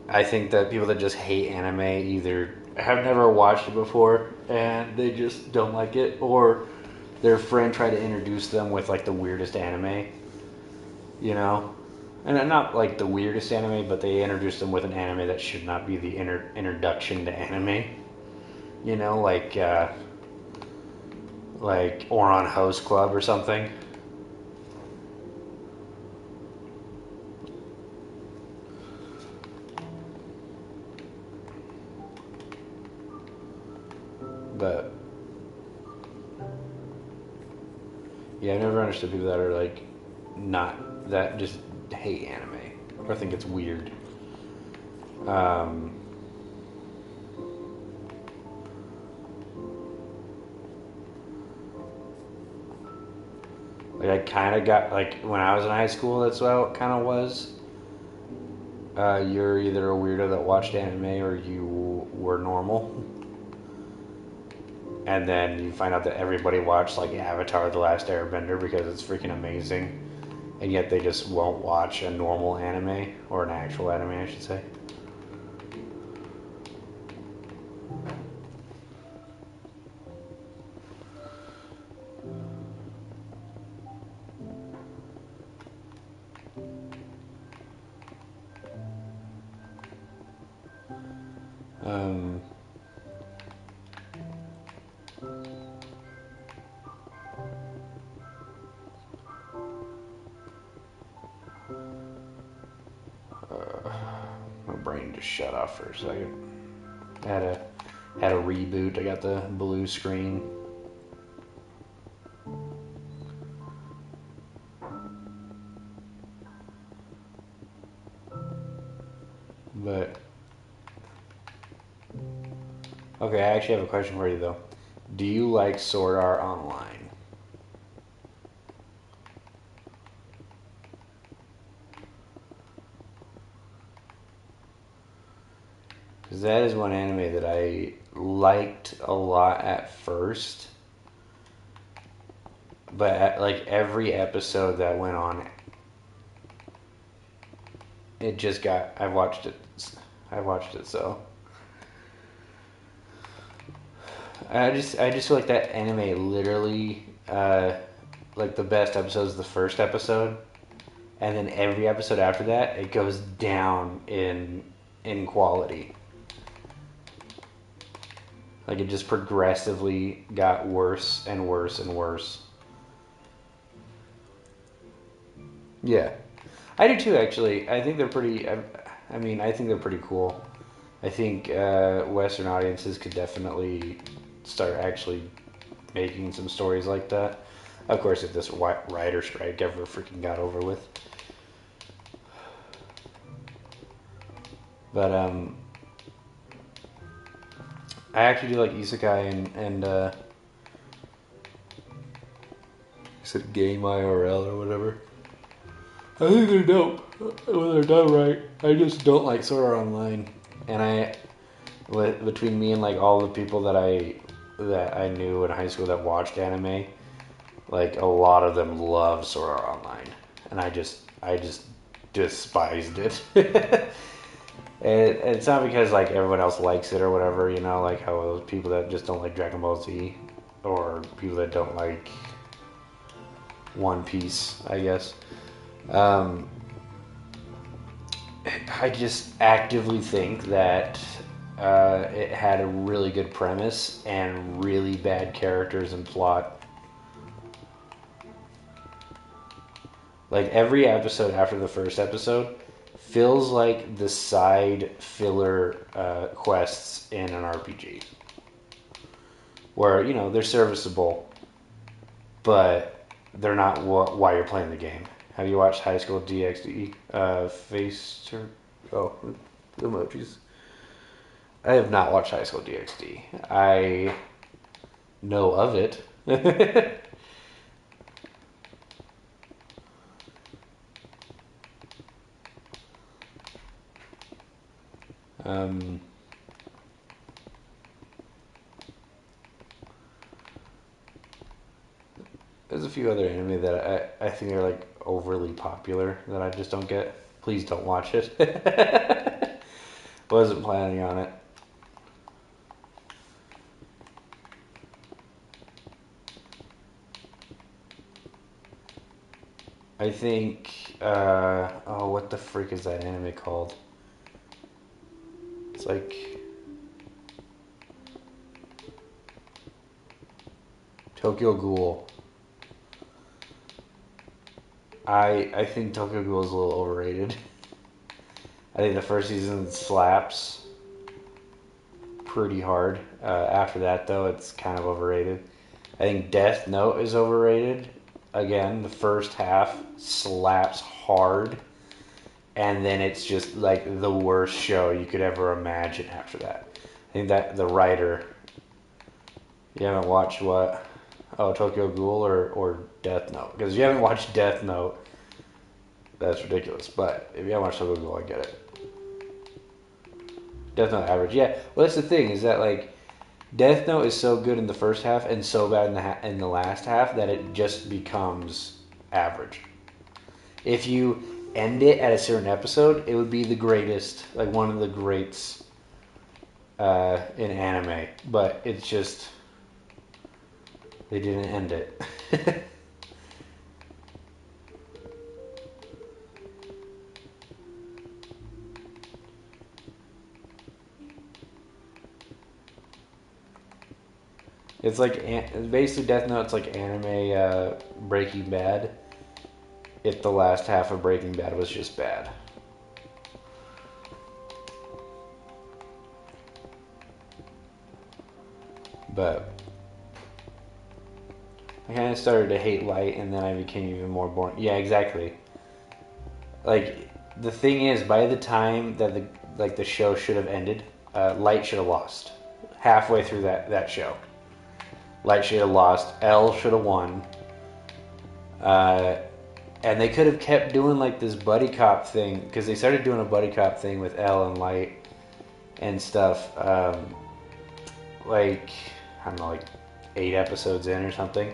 I think that people that just hate anime either have never watched it before and they just don't like it, or their friend tried to introduce them with like the weirdest anime, you know? And not like the weirdest anime, but they introduced them with an anime that should not be the introduction to anime. You know, like Oron Host Club or something. But yeah, I've never understood people that are like not that just hate anime or think it's weird. Um, like I kind of got like when I was in high school, that's how it kind of was. You're either a weirdo that watched anime or you were normal. And then you find out that everybody watched like Avatar: The Last Airbender because it's freaking amazing, and yet they just won't watch a normal anime or an actual anime, I should say. Um, my brain just shut off for a second. Had a reboot. I got the blue screen. But okay, I actually have a question for you though. Do you like Sword Art Online? Because that is one anime that I liked a lot at first, but like every episode that went on, it just got. I watched it. So I just feel like that anime literally, like the best episode is the first episode, and then every episode after that, it goes down in quality. Like it just progressively got worse and worse and worse. Yeah, I do too. Actually, I think they're pretty. I mean, I think they're pretty cool. I think Western audiences could definitely start actually making some stories like that. Of course, if this writer strike ever freaking got over with. But I actually do like isekai and is it game IRL or whatever. I think they're dope when they're done right. I just don't like Sword Art Online, and between me and like all the people that I knew in high school that watched anime, like a lot of them love Sword Art Online, and I just despised it. And it's not because like everyone else likes it or whatever, you know, like how those people that just don't like Dragon Ball Z or people that don't like One Piece, I guess. Um, I just actively think that it had a really good premise and really bad characters and plot. Like every episode after the first episode feels like the side filler quests in an RPG, where they're serviceable, but they're not why you're playing the game. Have you watched High School DxD? Oh, emojis. I have not watched High School DxD. I know of it. um, there's a few other anime that I think are like overly popular that I just don't get. Please don't watch it. Wasn't planning on it. I think, what the freak is that anime called? It's like Tokyo Ghoul. I think Tokyo Ghoul is a little overrated. I think the first season slaps pretty hard. After that, though, it's kind of overrated. I think Death Note is overrated. Again, the first half slaps hard, and then it's just like the worst show you could ever imagine after that. I think that the writer, you haven't watched what? Oh, Tokyo Ghoul or Death Note. Because if you haven't watched Death Note, that's ridiculous. But if you haven't watched Tokyo Ghoul, I get it. Death Note average, yeah. Well, that's the thing is that like Death Note is so good in the first half and so bad in the last half that it just becomes average. If you end it at a certain episode, it would be the greatest, like one of the greats in anime. But it's just they didn't end it. It's like basically Death Note. It's like anime Breaking Bad. If the last half of Breaking Bad was just bad. But I kind of started to hate Light, and then I became even more boring. Yeah, exactly. Like the thing is, by the time that the show should have ended, Light should have lost halfway through that show. Light should have lost. L should have won. And they could have kept doing like this buddy cop thing because they started doing a buddy cop thing with L and Light and stuff. Like I don't know, like 8 episodes in or something,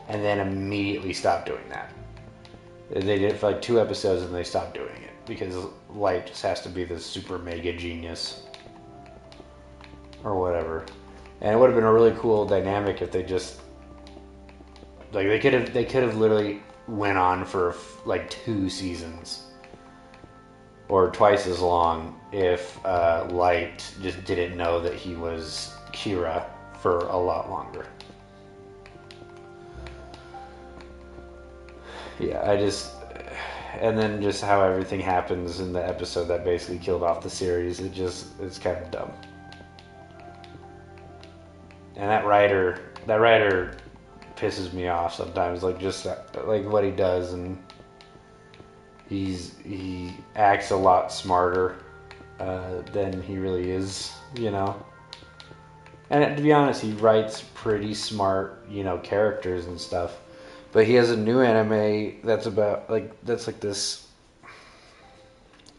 and then immediately stopped doing that. They did it for like 2 episodes and they stopped doing it because Light just has to be this super mega genius or whatever. And it would have been a really cool dynamic if they just like they could have literally went on for like 2 seasons or twice as long if Light just didn't know that he was Kira for a lot longer. Yeah, and then just how everything happens in the episode that basically killed off the series, it's kind of dumb. And that writer pisses me off sometimes, like just like what he does, and he acts a lot smarter than he really is, And to be honest, he writes pretty smart, characters and stuff. But he has a new anime that's about that's like this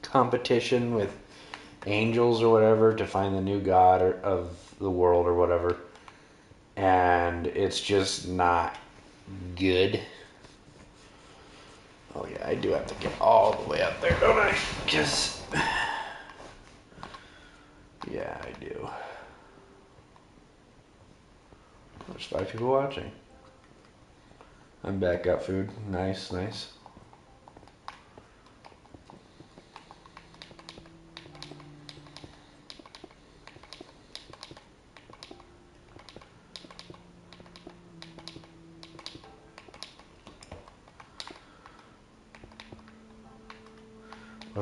competition with angels or whatever to find the new god of the world or whatever. And it's just not good. Oh yeah, I do have to get all the way up there, don't I? Because yeah, I do. There's 5 people watching. I'm back, got food. Nice.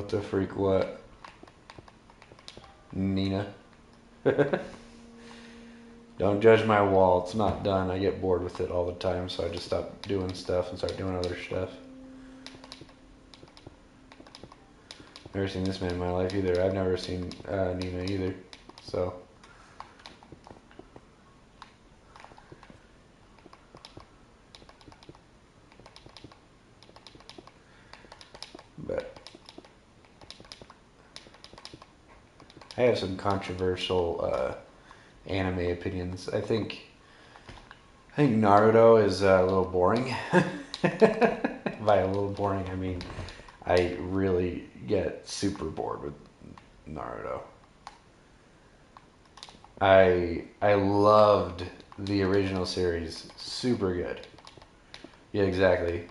What the freak? What? Nina. Don't judge my wall. It's not done. I get bored with it all the time, so I just stop doing stuff and start doing other stuff. Never seen this man in my life either. I've never seen Nina either. So. But I have some controversial anime opinions. I think Naruto is a little boring. By a little boring, I mean I really get super bored with Naruto. I loved the original series. Super good. Yeah, exactly.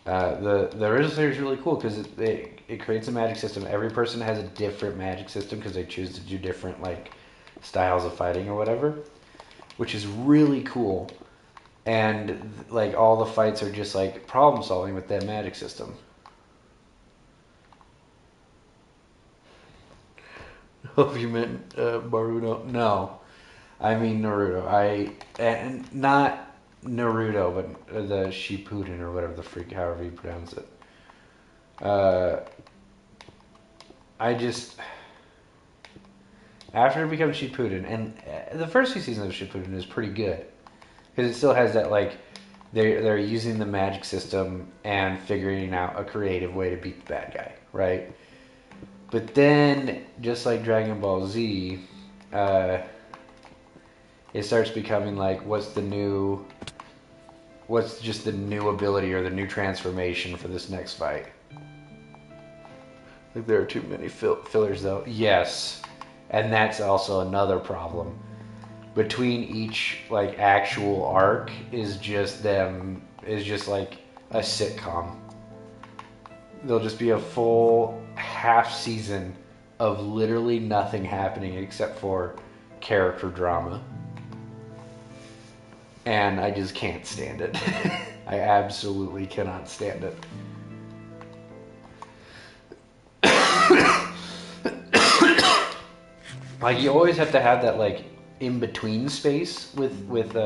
The original series is really cool because it creates a magic system. Every person has a different magic system because they choose to do different like styles of fighting or whatever, which is really cool. And like all the fights are just like problem solving with that magic system. Hope you meant Boruto. No, I mean Naruto. And not Naruto, but the Shippuden or whatever the freak, however you pronounce it. I just after it becomes Shippuden, and the first few seasons of Shippuden is pretty good because it still has that like they're using the magic system and figuring out a creative way to beat the bad guy, right? But then, just like Dragon Ball Z, it starts becoming like, what's just the new ability or the new transformation for this next fight? Like there are too many fillers though. Yes, and that's also another problem. Between each like actual arc is just like a sitcom. There'll just be a full half season of literally nothing happening except for character drama. And I just can't stand it. I absolutely cannot stand it. Like you always have to have that like in between space with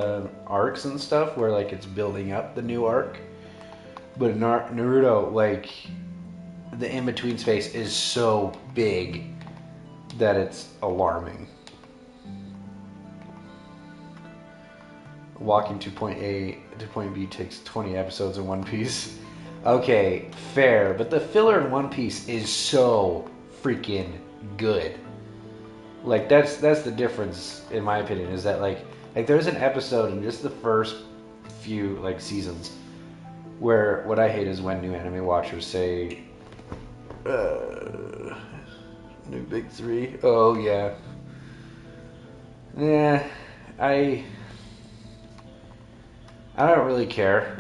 arcs and stuff where like it's building up the new arc. But Naruto, like the in between space is so big that it's alarming. Walking to point A to point B takes 20 episodes in One Piece. Okay, fair, but the filler in One Piece is so freaking good. Like that's the difference in my opinion is that like there's an episode in just the first few like seasons where what I hate is when new anime watchers say new big three. Oh yeah. Yeah, I don't really care.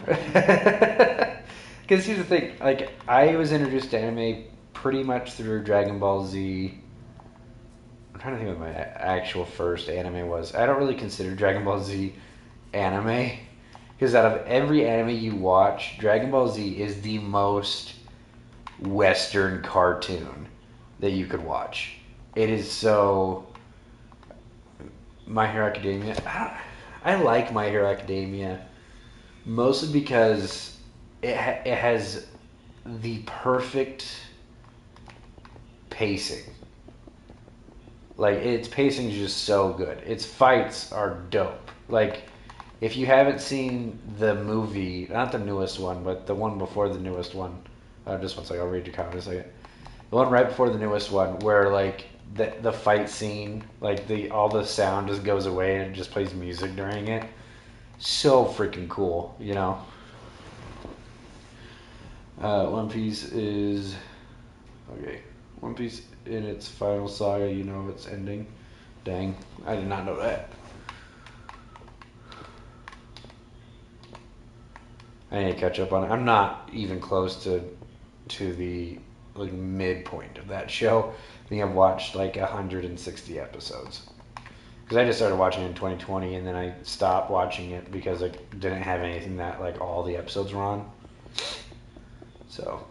Because here's the thing, like I was introduced to anime pretty much through Dragon Ball Z. I'm trying to think what my actual first anime was. I don't really consider Dragon Ball Z anime. Because out of every anime you watch, Dragon Ball Z is the most Western cartoon that you could watch. It is so... My Hero Academia... I like My Hero Academia mostly because it has the perfect pacing. Like, its pacing is just so good. Its fights are dope. Like, if you haven't seen the movie, not the newest one, but the one before the newest one, just one second, I'll read your comment in a second. The one right before the newest one, where like the fight scene, like all the sound just goes away and it just plays music during it. So freaking cool, you know. One Piece is okay. One Piece in its final saga, you know it's ending. Dang, I did not know that. I need to catch up on it. I'm not even close to the like midpoint of that show. I think I've watched like 160 episodes. Because I just started watching it in 2020 and then I stopped watching it because I didn't have anything that like all the episodes were on. So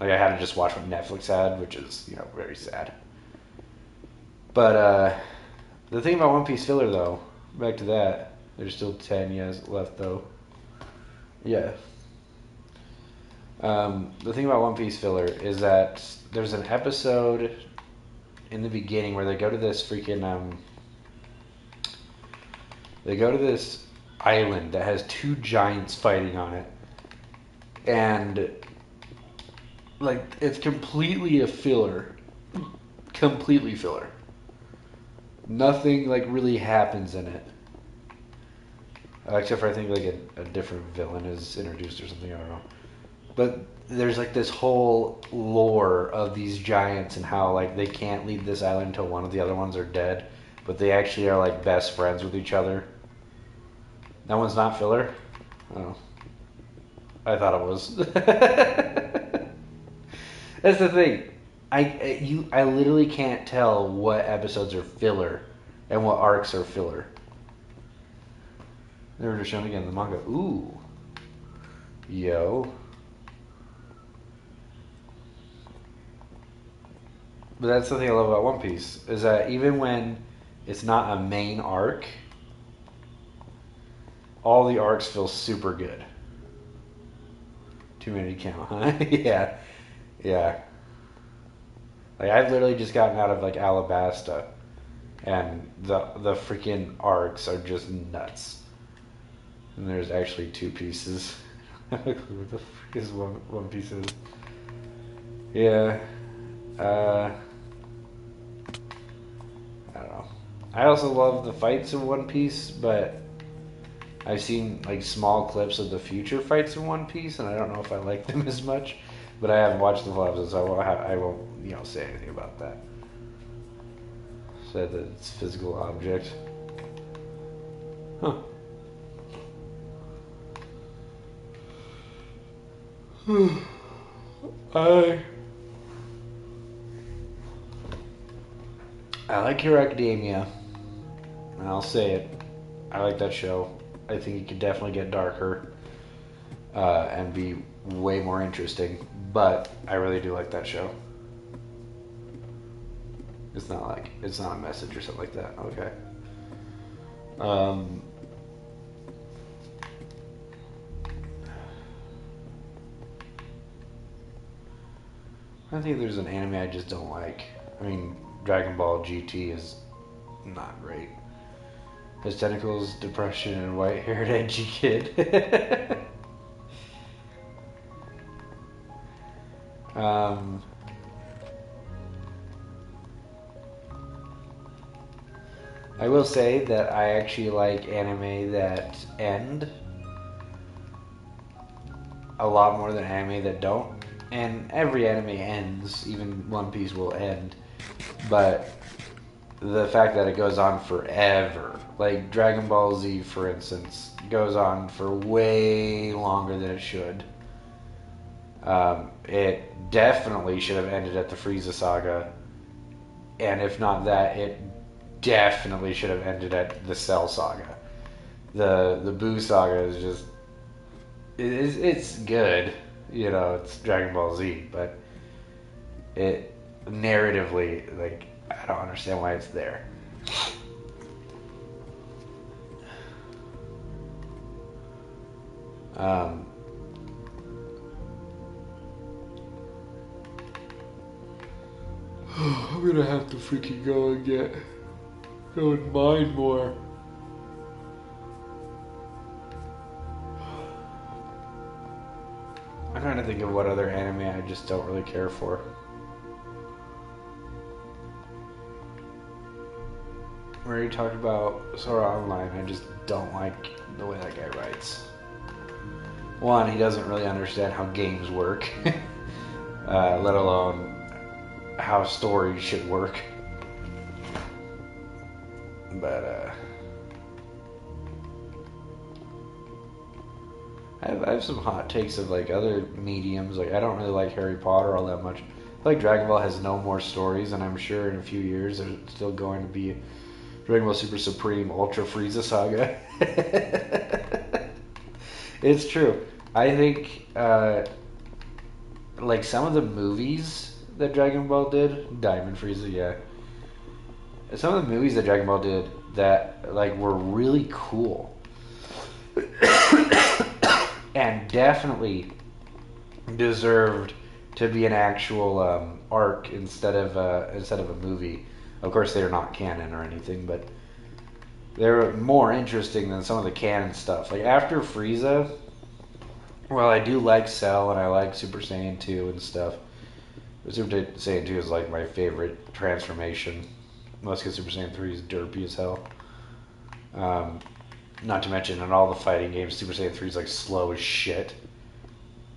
Like I had to just watch what Netflix had, which is very sad. But the thing about One Piece filler though, back to that, there's still 10 years left though. Yeah. The thing about One Piece filler is that there's an episode in the beginning where they go to this freaking they go to this island that has two giants fighting on it, and like it's completely a filler, completely filler. Nothing like really happens in it, except for I think like a different villain is introduced or something. I don't know. But there's like this whole lore of these giants and how like they can't leave this island until one of the other ones are dead, but they actually are like best friends with each other. That one's not filler? Oh. I thought it was. That's the thing. I literally can't tell what episodes are filler and what arcs are filler. They were just shown again in the manga. Ooh. Yo. But that's the thing I love about One Piece, is that even when it's not a main arc, all the arcs feel super good. Too many to count, huh? Yeah. Yeah. Like I've literally just gotten out of like Alabasta, and the freaking arcs are just nuts. And there's actually two pieces. What the frick is one piece is? Yeah. I don't know. I also love the fights in One Piece, but I've seen like small clips of the future fights in One Piece, and I don't know if I like them as much. But I haven't watched the full episode, so I won't say anything about that. Said that it's a physical object. Huh. I like Hero Academia, and I'll say it. I like that show. I think it could definitely get darker and be way more interesting, but I really do like that show. It's not a message or something like that. Okay. I think there's an anime I just don't like. I mean, Dragon Ball GT is not great. Has tentacles, depression, and white-haired edgy kid. I will say that I actually like anime that end a lot more than anime that don't. And every anime ends, even One Piece will end. But the fact that it goes on forever, like Dragon Ball Z, for instance, goes on for way longer than it should. It definitely should have ended at the Frieza saga, and if not that, it definitely should have ended at the Cell saga. The Buu saga is just it's good, it's Dragon Ball Z, but it narratively, like, I don't understand why it's there. I'm gonna have to freaking go and mine more. I'm trying to think of what other anime I just don't really care for. We already talked about Sword Art Online. I just don't like the way that guy writes. One, he doesn't really understand how games work, let alone how stories should work. But I have some hot takes of like other mediums. Like I don't really like Harry Potter all that much. I feel like Dragon Ball has no more stories, and I'm sure in a few years there's still going to be Dragon Ball Super Supreme Ultra Frieza Saga. It's true. I think like some of the movies that Dragon Ball did, Diamond Frieza, yeah. Some of the movies that Dragon Ball did that like were really cool, and definitely deserved to be an actual arc instead of a movie. Of course, they're not canon or anything, but they're more interesting than some of the canon stuff. Like after Frieza, well, I do like Cell and I like Super Saiyan 2 and stuff. Super Saiyan 2 is like my favorite transformation. Most because Super Saiyan 3 is derpy as hell. Not to mention, in all the fighting games, Super Saiyan 3 is like slow as shit.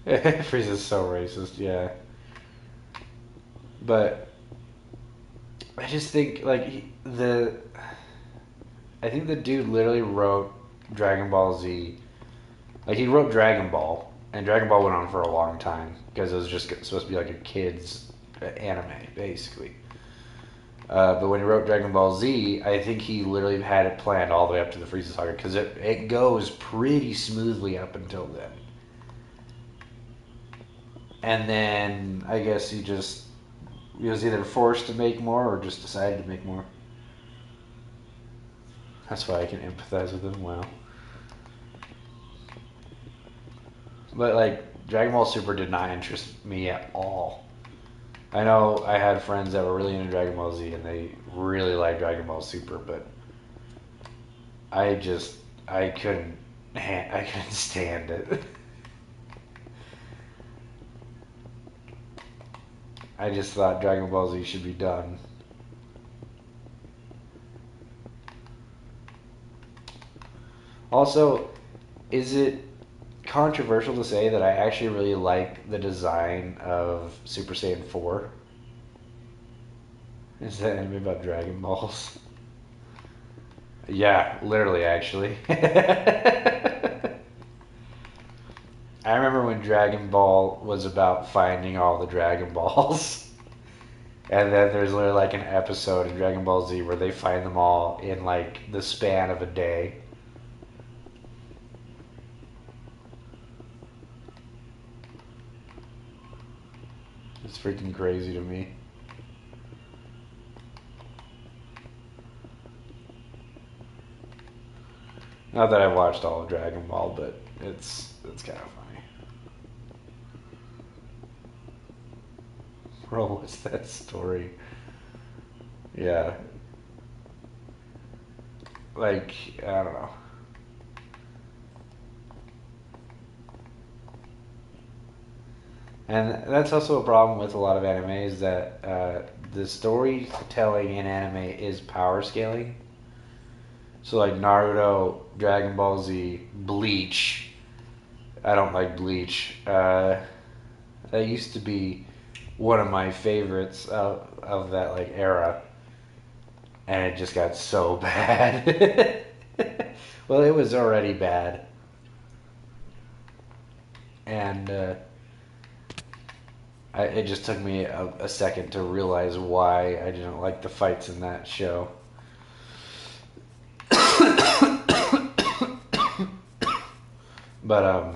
Frieza's so racist, yeah. But I just think like I think the dude literally wrote Dragon Ball Z. Like he wrote Dragon Ball, and Dragon Ball went on for a long time because it was just supposed to be like a kids anime, basically. But when he wrote Dragon Ball Z, I think he literally had it planned all the way up to the Frieza saga because it goes pretty smoothly up until then. And then I guess he was either forced to make more or just decided to make more. That's why I can empathize with him. Wow. But like Dragon Ball Super did not interest me at all. I know I had friends that were really into Dragon Ball Z and they really liked Dragon Ball Super, but I couldn't stand it. I just thought Dragon Ball Z should be done. Also, is it controversial to say that I actually really like the design of Super Saiyan 4? Is that anime about Dragon Balls? Yeah, literally, actually. I remember when Dragon Ball was about finding all the Dragon Balls. And then there's literally like an episode in Dragon Ball Z where they find them all in like the span of a day. It's freaking crazy to me. Not that I've watched all of Dragon Ball, but it's kind of funny. Bro, what's that story? Yeah. Like, I don't know. And that's also a problem with a lot of anime is that the storytelling in anime is power scaling. So like Naruto, Dragon Ball Z, Bleach. I don't like Bleach. That used to be one of my favorites of that like era, and it just got so bad. Well, it was already bad, and it just took me a second to realize why I didn't like the fights in that show. But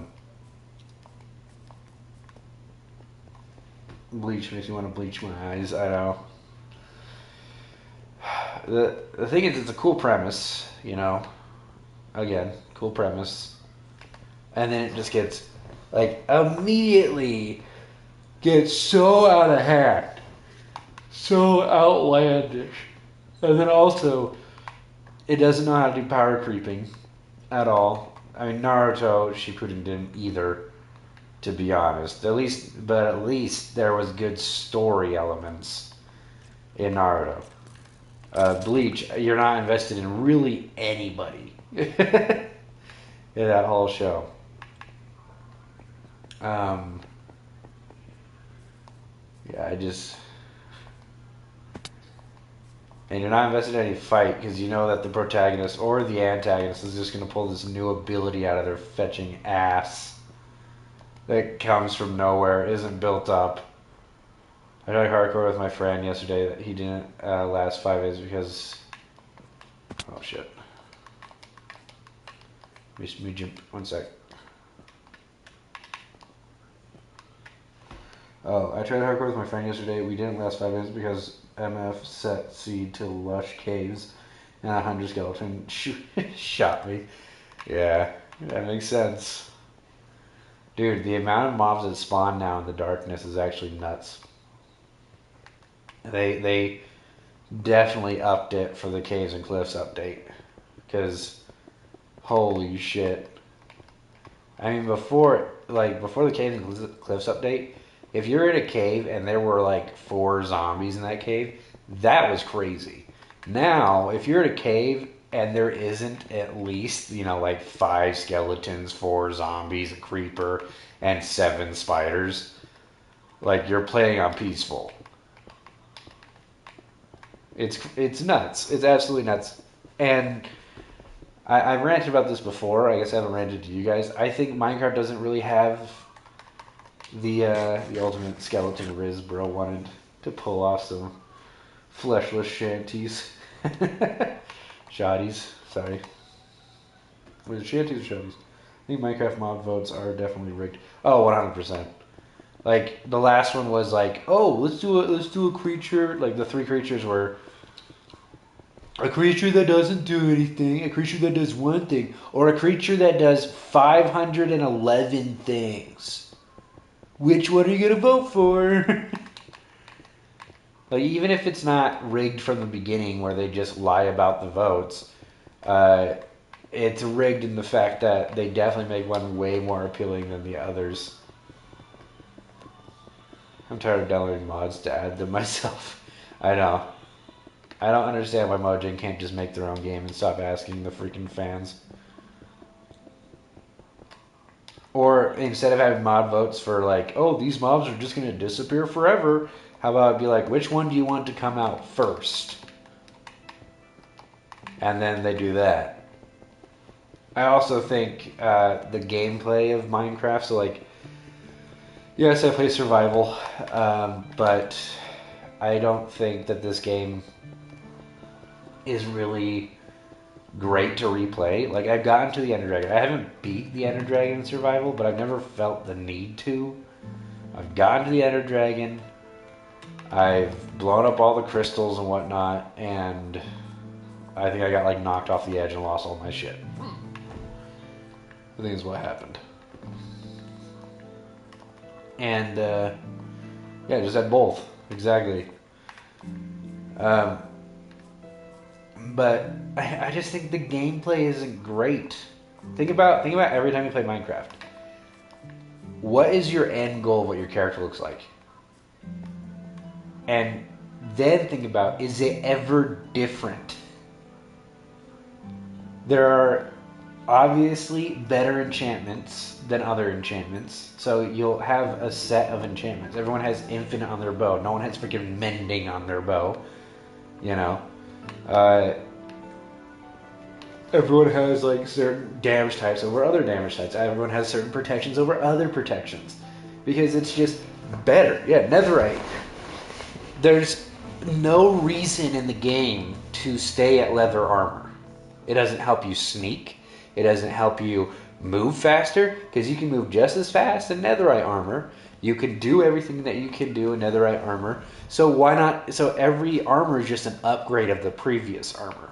Bleach makes me want to bleach my eyes. I know. The thing is, it's a cool premise, you know. Again, cool premise, and then it just gets like immediately gets so out of hand, so outlandish, and then also it doesn't know how to do power creeping at all. I mean, Naruto Shippuden didn't either, to be honest. At least there was good story elements in Naruto. Bleach, you're not invested in really anybody in that whole show. Yeah, and you're not invested in any fight because you know that the protagonist or the antagonist is just going to pull this new ability out of their fetching ass that comes from nowhere, isn't built up. I tried hardcore with my friend yesterday that he didn't last 5 days because... Oh shit. Let me jump 1 sec. Oh, I tried hardcore with my friend yesterday. We didn't last 5 minutes because MF set seed to lush caves and a 100 skeleton shot me. Yeah, that makes sense. Dude, the amount of mobs that spawn now in the darkness is actually nuts. They definitely upped it for the Caves and Cliffs update. Because, holy shit. I mean, before the Caves and Cliffs update, if you're in a cave and there were like 4 zombies in that cave, that was crazy. Now, if you're in a cave and there isn't at least, like 5 skeletons, 4 zombies, a creeper, and 7 spiders, like you're playing on peaceful. It's nuts. It's absolutely nuts. And I've ranted about this before. I guess I haven't ranted to you guys. I think Minecraft doesn't really have the ultimate skeleton Riz bro wanted to pull off some fleshless shanties. Shotties. Sorry. Was it shanties or shotties? I think Minecraft mob votes are definitely rigged. Oh, 100%. Like the last one was like, oh, let's do a creature. Like the 3 creatures were a creature that doesn't do anything, a creature that does one thing, or a creature that does 511 things. Which one are you gonna vote for? Like even if it's not rigged from the beginning, where they just lie about the votes, it's rigged in the fact that they definitely make one way more appealing than the others. I'm tired of downloading mods to add them myself. I know. I don't understand why Mojang can't just make their own game and stop asking the freaking fans. Or instead of having mod votes for like, oh, these mobs are just going to disappear forever, how about it be like, which one do you want to come out first? And then they do that. I also think the gameplay of Minecraft, so like, yes, I play survival, but I don't think that this game is really great to replay. Like, I've gotten to the Ender Dragon. I haven't beat the Ender Dragon in survival, but I've never felt the need to. I've gotten to the Ender Dragon. I've blown up all the crystals and whatnot, and I think I got, like, knocked off the edge and lost all my shit. I think is what happened. And, yeah, just had both. Exactly. But I just think the gameplay isn't great. Think about every time you play Minecraft. What is your end goal of what your character looks like? And then think about, is it ever different? There are obviously better enchantments than other enchantments. So you'll have a set of enchantments. Everyone has infinite on their bow. No one has freaking mending on their bow. You know? Everyone has like certain damage types over other damage types. Everyone has certain protections over other protections. Because it's just better. Yeah, netherite. There's no reason in the game to stay at leather armor. It doesn't help you sneak. It doesn't help you move faster, because you can move just as fast in netherite armor. You can do everything that you can do in netherite armor. So why not? So every armor is just an upgrade of the previous armor.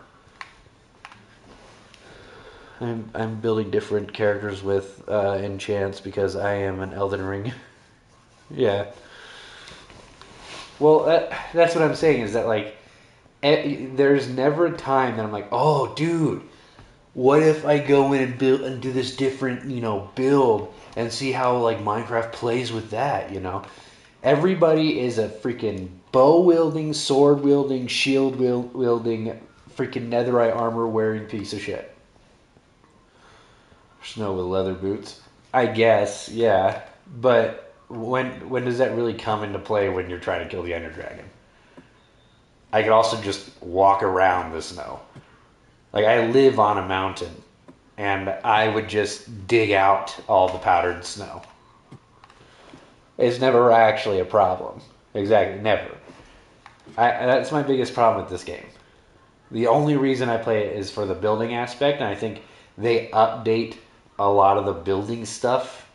I'm building different characters with enchants because I am an Elden Ring. Yeah. Well, that's what I'm saying is that like there's never a time that I'm like, oh, dude, what if I go in and build and do this different, build and see how like Minecraft plays with that, Everybody is a freaking bow wielding, sword wielding, shield wielding, freaking netherite armor wearing piece of shit. Snow with leather boots. I guess, yeah. But when does that really come into play when you're trying to kill the Ender Dragon? I could also just walk around the snow. Like, I live on a mountain, and I would just dig out all the powdered snow. It's never actually a problem. Exactly, never. That's my biggest problem with this game. The only reason I play it is for the building aspect, and I think they update a lot of the building stuff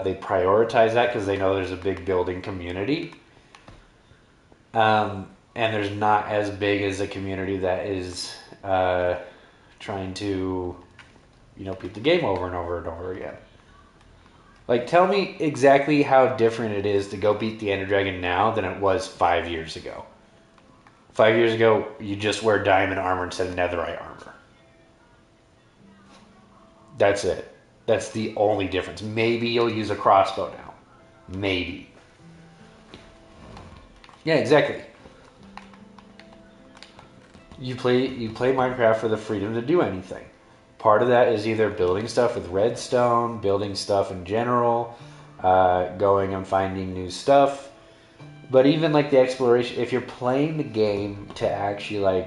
They prioritize that because they know there's a big building community. And there's not as big as a community that is trying to, beat the game over and over and over again. Like, tell me exactly how different it is to go beat the Ender Dragon now than it was 5 years ago. 5 years ago, you just wear diamond armor instead of netherite armor. That's it. That's the only difference. Maybe you'll use a crossbow now. Maybe. Yeah, exactly. You play Minecraft for the freedom to do anything. Part of that is either building stuff with redstone, building stuff in general, going and finding new stuff. But even like the exploration, if you're playing the game to actually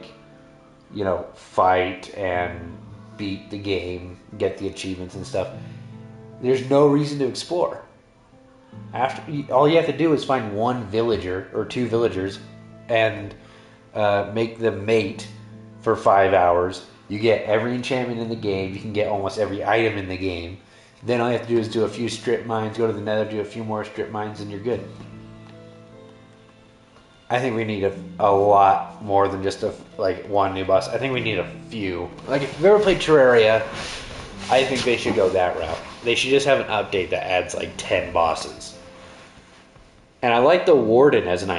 fight and beat the game, get the achievements and stuff, there's no reason to explore. All you have to do is find one villager or two villagers and make them mate for 5 hours. You get every enchantment in the game. You can get almost every item in the game. Then all you have to do is do a few strip mines, go to the nether, do a few more strip mines, and you're good. I think we need a lot more than just one new boss. I think we need a few. Like, if you've ever played Terraria, I think they should go that route. They should just have an update that adds 10 bosses. And I like the Warden as an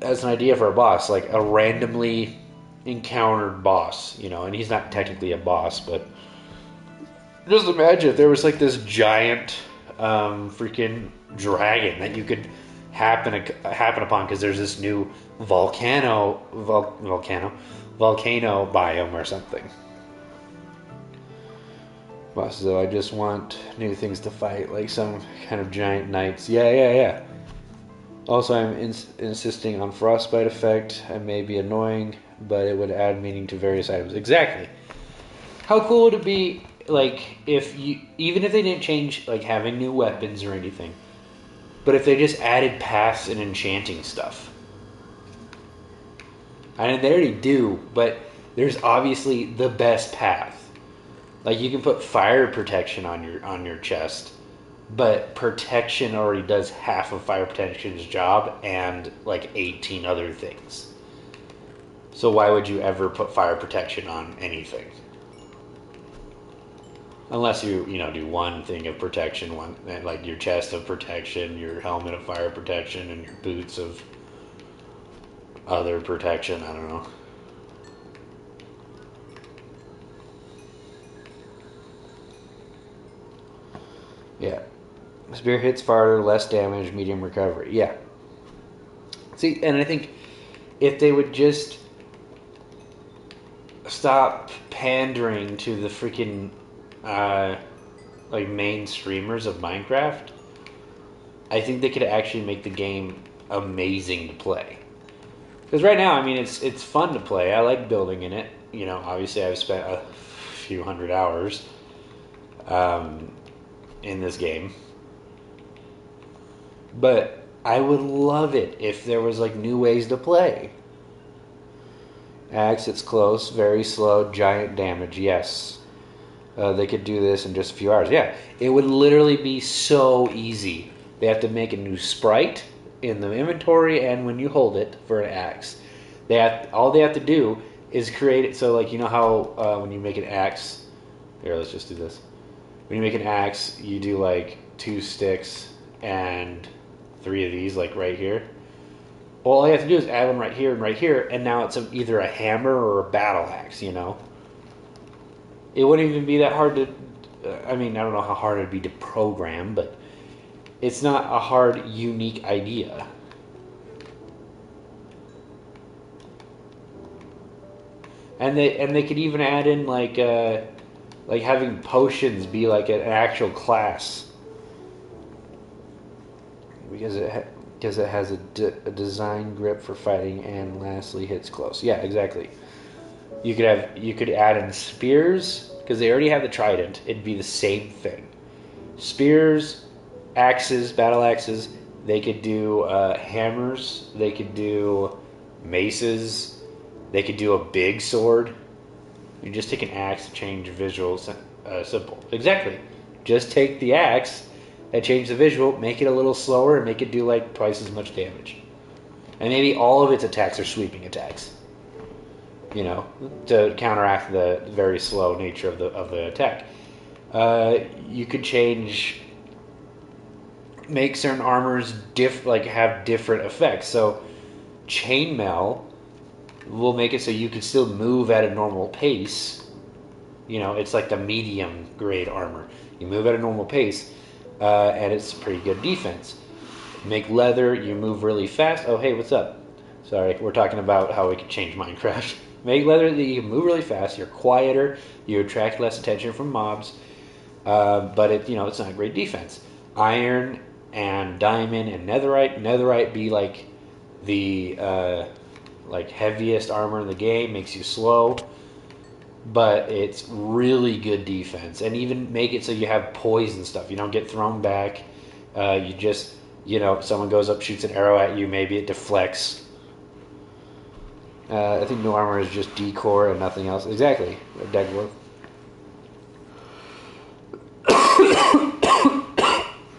idea for a boss, like a randomly encountered boss, and he's not technically a boss, but just imagine if there was this giant freaking dragon that you could happen upon because there's this new volcano biome or something. Bosses, though, I just want new things to fight, like some kind of giant knights. Yeah. Also, I'm insisting on frostbite effect. I may be annoying, but it would add meaning to various items. Exactly. How cool would it be, even if they didn't change, having new weapons or anything, but if they just added paths and enchanting stuff? I mean, they already do, but there's obviously the best path. You can put fire protection on your chest, but protection already does half of fire protection's job and 18 other things. So why would you ever put fire protection on anything? Unless you do one thing of protection, your chest of protection, your helmet of fire protection, and your boots of other protection. I don't know. Yeah. Spear hits farther, less damage, medium recovery. Yeah. See, and I think if they would just stop pandering to the freaking main streamers of Minecraft, I think they could actually make the game amazing to play. Because right now, I mean, it's fun to play. I like building in it. Obviously I've spent a few hundred hours in this game. But I would love it if there was new ways to play. Axe, it's close, very slow, giant damage, yes. They could do this in just a few hours. Yeah, it would literally be so easy. They have to make a new sprite in the inventory and when you hold it for an axe. All they have to do is create it so how when you make an axe, here, let's just do this. When you make an axe, you do 2 sticks and 3 of these right here. All you have to do is add them right here, and now it's either a hammer or a battle axe, It wouldn't even be that hard to... I mean, I don't know how hard it'd be to program, but it's not a hard, unique idea. And they could even add in, having potions be an actual class. Because it has a design grip for fighting and lastly hits close. Yeah, exactly. You could add in spears because they already have the trident. It'd be the same thing. Spears, axes, battle axes. They could do hammers. They could do maces. They could do a big sword. You just take an axe to change visual simple. Exactly. Just take the axe, and change the visual, make it a little slower, and make it do like twice as much damage. And maybe all of its attacks are sweeping attacks. You know, to counteract the very slow nature of the attack. You could make certain armors have different effects. So chainmail will make it so you can still move at a normal pace. You know, it's like the medium grade armor. You move at a normal pace, and it's pretty good defense. Make leather, you move really fast. Oh, hey, what's up? Sorry, we're talking about how we can change Minecraft. Make leather that you move really fast. You're quieter. You attract less attention from mobs, but it's not great defense. Iron and diamond and netherite. Netherite be like the heaviest armor in the game. Makes you slow, but it's really good defense. And even make it so you have poison stuff. You don't get thrown back. You just someone goes up, shoots an arrow at you. Maybe it deflects. I think new armor is just decor and nothing else. Exactly. Dead dwarf.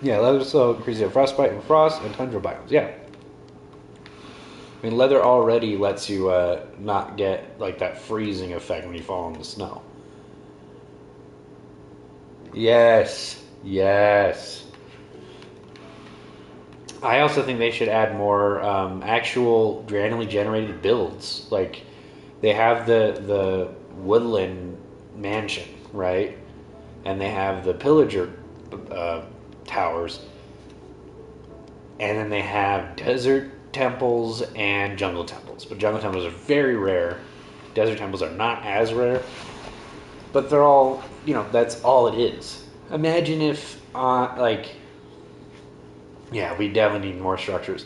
Yeah, leather so increases your frostbite and frost and tundra biomes. Yeah. I mean, leather already lets you not get like that freezing effect when you fall in the snow. Yes. I also think they should add more actual randomly generated builds. Like, they have the woodland mansion, right? And they have the pillager towers. And then they have desert temples and jungle temples. But jungle temples are very rare. Desert temples are not as rare. But they're all, that's all it is. Imagine if, yeah, we definitely need more structures.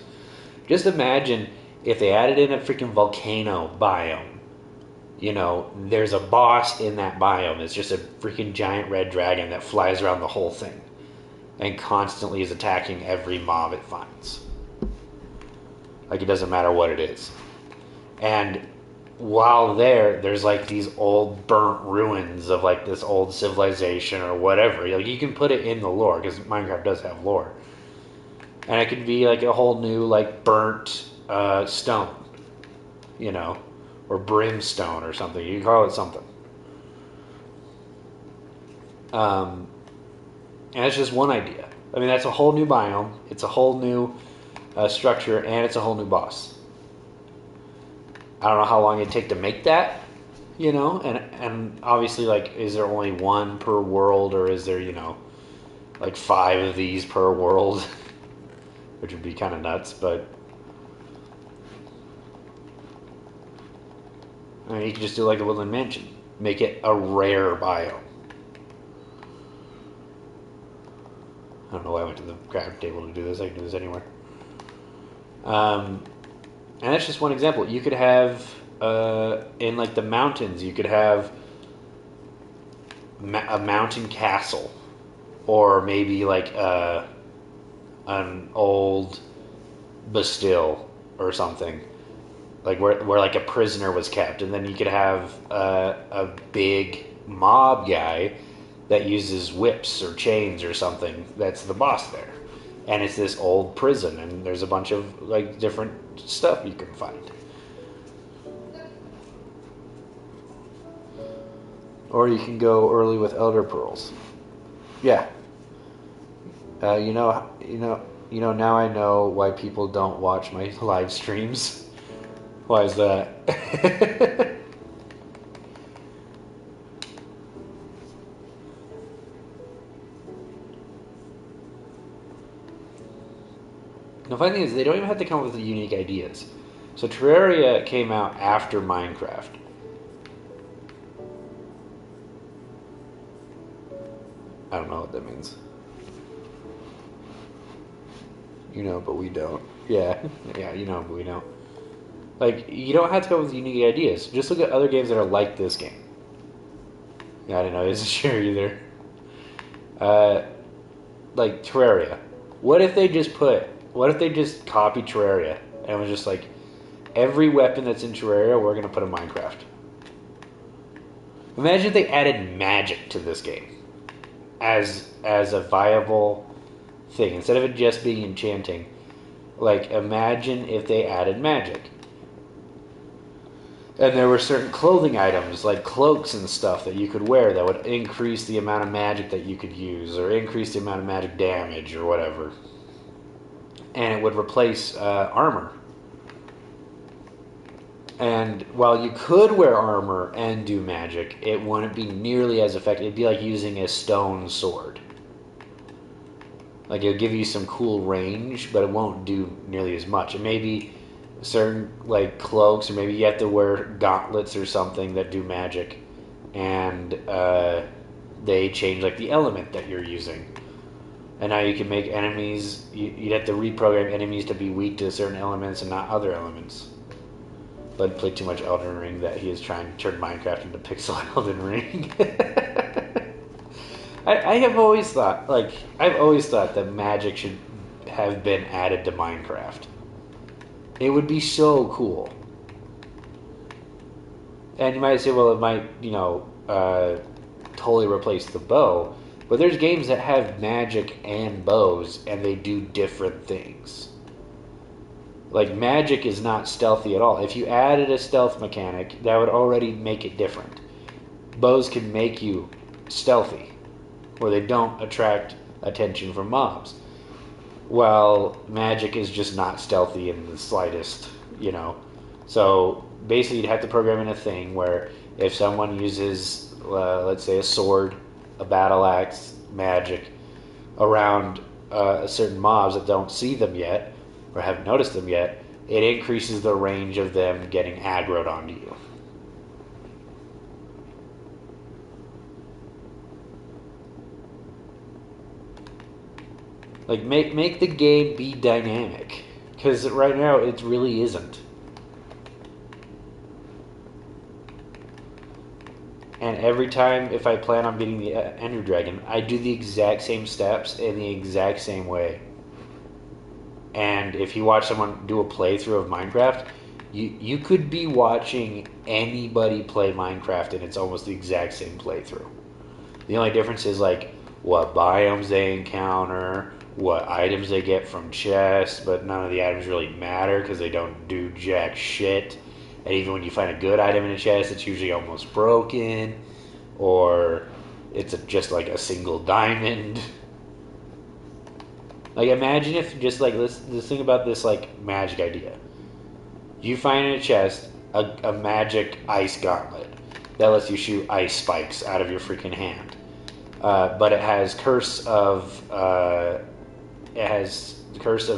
Just imagine if they added in a freaking volcano biome. There's a boss in that biome. It's just a freaking giant red dragon that flies around the whole thing and constantly is attacking every mob it finds. Like, it doesn't matter what it is. And while there's like these old burnt ruins of like this old civilization or whatever. Like, you can put it in the lore, because Minecraft does have lore. And it could be like a whole new like burnt stone, or brimstone or something. You can call it something. And it's just one idea. I mean, that's a whole new biome. It's a whole new structure, and it's a whole new boss. I don't know how long it'd take to make that, and obviously, like, is there only one per world, or is there, like 5 of these per world? Which would be kind of nuts, but I mean, you could just do like a woodland mansion. Make it a rare biome. I don't know why I went to the craft table to do this. I can do this anywhere. And that's just one example. You could have, in like the mountains, you could have a mountain castle. Or maybe like an old Bastille or something, like where like a prisoner was kept, and then you could have a big mob guy that uses whips or chains or something. That's the boss there, and it's this old prison, and there's a bunch of like different stuff you can find. Or you can go early with elder pearls. Yeah. Now I know why people don't watch my live streams. Why is that? The funny thing is, they don't even have to come up with unique ideas. So Terraria came out after Minecraft. I don't know what that means. But we don't. Yeah, but we don't. Like, you don't have to come up with unique ideas. Just look at other games that are like this game. Yeah, I didn't know this is sure either. Like Terraria. What if they just copied Terraria and was just like, every weapon that's in Terraria, we're gonna put in Minecraft. Imagine if they added magic to this game as a viable thing. Instead of it just being enchanting, like imagine if they added magic. And there were certain clothing items, like cloaks and stuff, that you could wear that would increase the amount of magic that you could use, or increase the amount of magic damage, or whatever. And it would replace armor. And while you could wear armor and do magic, it wouldn't be nearly as effective. It'd be like using a stone sword. Like, it'll give you some cool range, but it won't do nearly as much. And maybe certain, like, cloaks, or maybe you have to wear gauntlets or something that do magic. And they change, like, the element that you're using. And now you can make enemies... You'd have to reprogram enemies to be weak to certain elements and not other elements. Bud played too much Elden Ring that he is trying to turn Minecraft into pixel Elden Ring. I have always thought, that magic should have been added to Minecraft. It would be so cool. And you might say, well, it might, totally replace the bow. But there's games that have magic and bows, and they do different things. Like, magic is not stealthy at all. If you added a stealth mechanic, that would already make it different. Bows can make you stealthy, where they don't attract attention from mobs. Well, magic is just not stealthy in the slightest, So, basically, you'd have to program in a thing where if someone uses, let's say, a sword, a battle axe, magic, around certain mobs that don't see them yet, or haven't noticed them yet, it increases the range of them getting aggroed onto you. Like, make the game be dynamic. Because right now, it really isn't. And every time, if I plan on beating the Ender Dragon, I do the exact same steps in the exact same way. And if you watch someone do a playthrough of Minecraft, you could be watching anybody play Minecraft and it's almost the exact same playthrough. The only difference is, like, what biomes they encounter, what items they get from chests, but none of the items really matter because they don't do jack shit. And even when you find a good item in a chest, it's usually almost broken, or it's just like a single diamond. Like, imagine if just, like, let's think about this, like, magic idea. You find in a chest a magic ice gauntlet that lets you shoot ice spikes out of your freaking hand. But it has curse of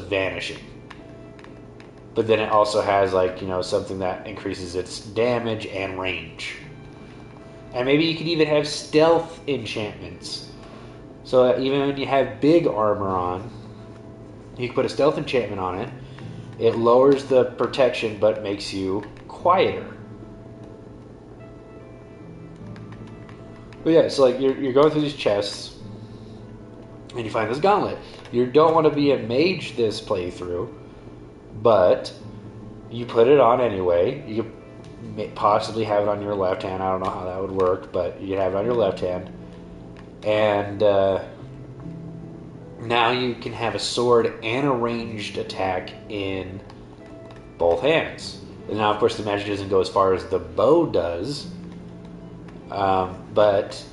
vanishing. But then it also has, like, something that increases its damage and range. And maybe you could even have stealth enchantments. So that even when you have big armor on, you can put a stealth enchantment on it. It lowers the protection but makes you quieter. But yeah, so, like, you're going through these chests and you find this gauntlet. You don't want to be a mage this playthrough, but you put it on anyway. You could possibly have it on your left hand. I don't know how that would work, but you have it on your left hand. And now you can have a sword and a ranged attack in both hands. And now, of course, the magic doesn't go as far as the bow does, but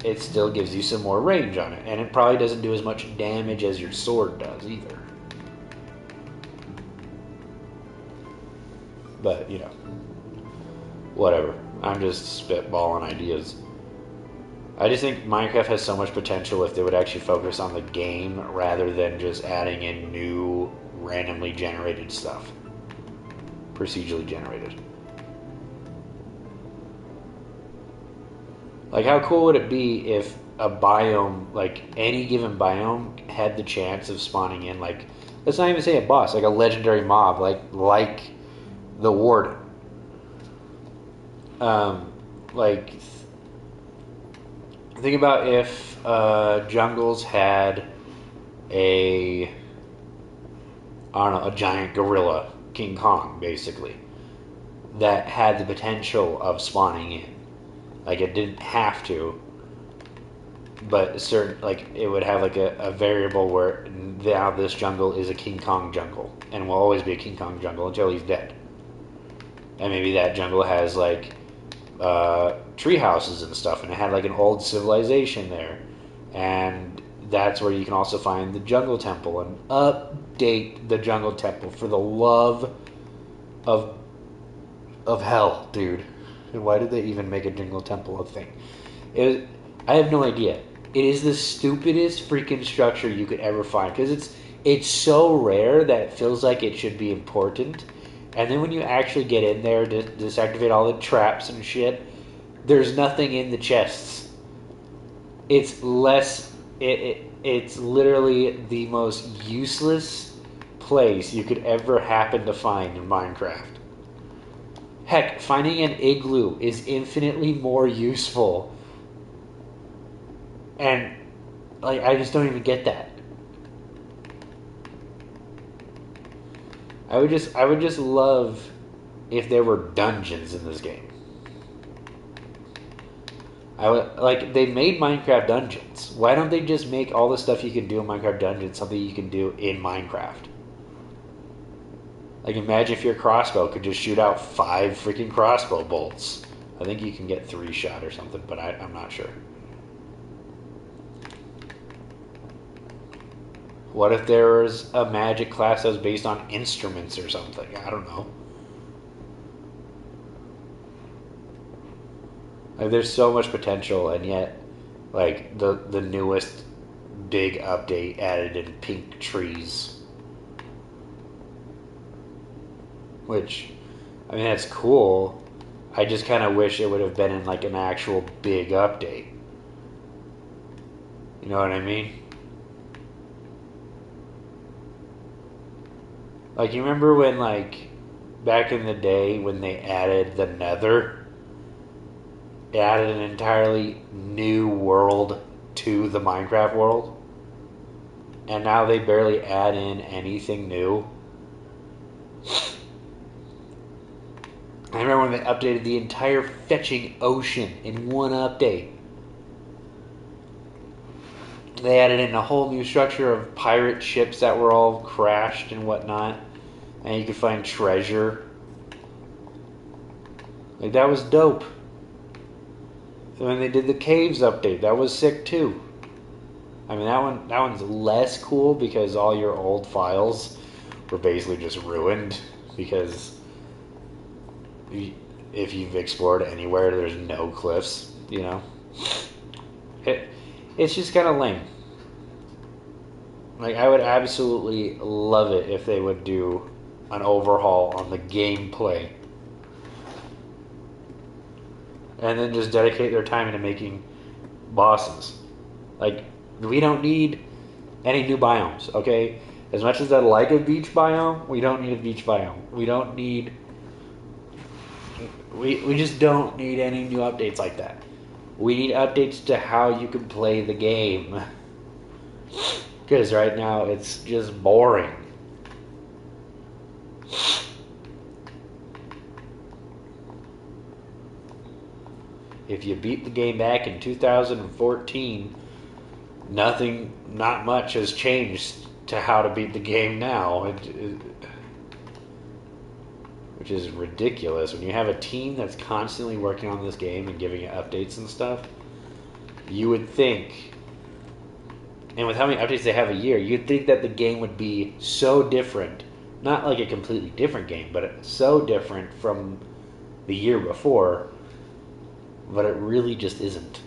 it still gives you some more range on it. And it probably doesn't do as much damage as your sword does either. But, whatever. I'm just spitballing ideas. I just think Minecraft has so much potential if they would actually focus on the game rather than just adding in new, randomly generated stuff. Procedurally generated. Like, how cool would it be if a biome, like any given biome, had the chance of spawning in, like, let's not even say a boss, like a legendary mob, like the Warden. Think about if jungles had a giant gorilla, King Kong, basically, that had the potential of spawning in. Like, it didn't have to, but certain like it would have like a variable where now this jungle is a King Kong jungle and will always be a King Kong jungle until he's dead. And maybe that jungle has like tree houses and stuff, and it had like an old civilization there, and that's where you can also find the jungle temple and update the jungle temple for the love of hell, dude. And why did they even make a jungle temple a thing? I have no idea. It is the stupidest freaking structure you could ever find because it's so rare that it feels like it should be important. And then when you actually get in there to disactivate all the traps and shit, there's nothing in the chests. It's less. It's literally the most useless place you could ever happen to find in Minecraft. Heck, finding an igloo is infinitely more useful. And like I just don't even get that. I would just love if there were dungeons in this game. I would like they made Minecraft dungeons. Why don't they just make all the stuff you can do in Minecraft dungeons something you can do in Minecraft? Like imagine if your crossbow could just shoot out 5 freaking crossbow bolts. I think you can get 3 shot or something, but I'm not sure. What if there was a magic class that was based on instruments or something? I don't know. Like, there's so much potential, and yet, like, the newest big update added in pink trees. Which, I mean, that's cool. I just kind of wish it would have been in, like, an actual big update. You know what I mean? Like, you remember when, like, back in the day when they added the Nether? It added an entirely new world to the Minecraft world. And now they barely add in anything new. I remember when they updated the entire fetching ocean in one update. They added in a whole new structure of pirate ships that were all crashed and whatnot. And you could find treasure. Like, that was dope. So when they did the caves update, that was sick too. I mean, that one's less cool because all your old files were basically just ruined because if you've explored anywhere, there's no cliffs, you know? It's just kind of lame. Like, I would absolutely love it if they would do an overhaul on the gameplay. And then just dedicate their time into making bosses. Like, we don't need any new biomes, okay? As much as I like a beach biome, we don't need a beach biome. We don't need... We just don't need any new updates like that. We need updates to how you can play the game. Because right now, it's just boring. If you beat the game back in 2014, not much has changed to how to beat the game now. Which is ridiculous. When you have a team that's constantly working on this game and giving it updates and stuff, you would think, and with how many updates they have a year, you'd think that the game would be so different. Not like a completely different game, but so different from the year before. But it really just isn't.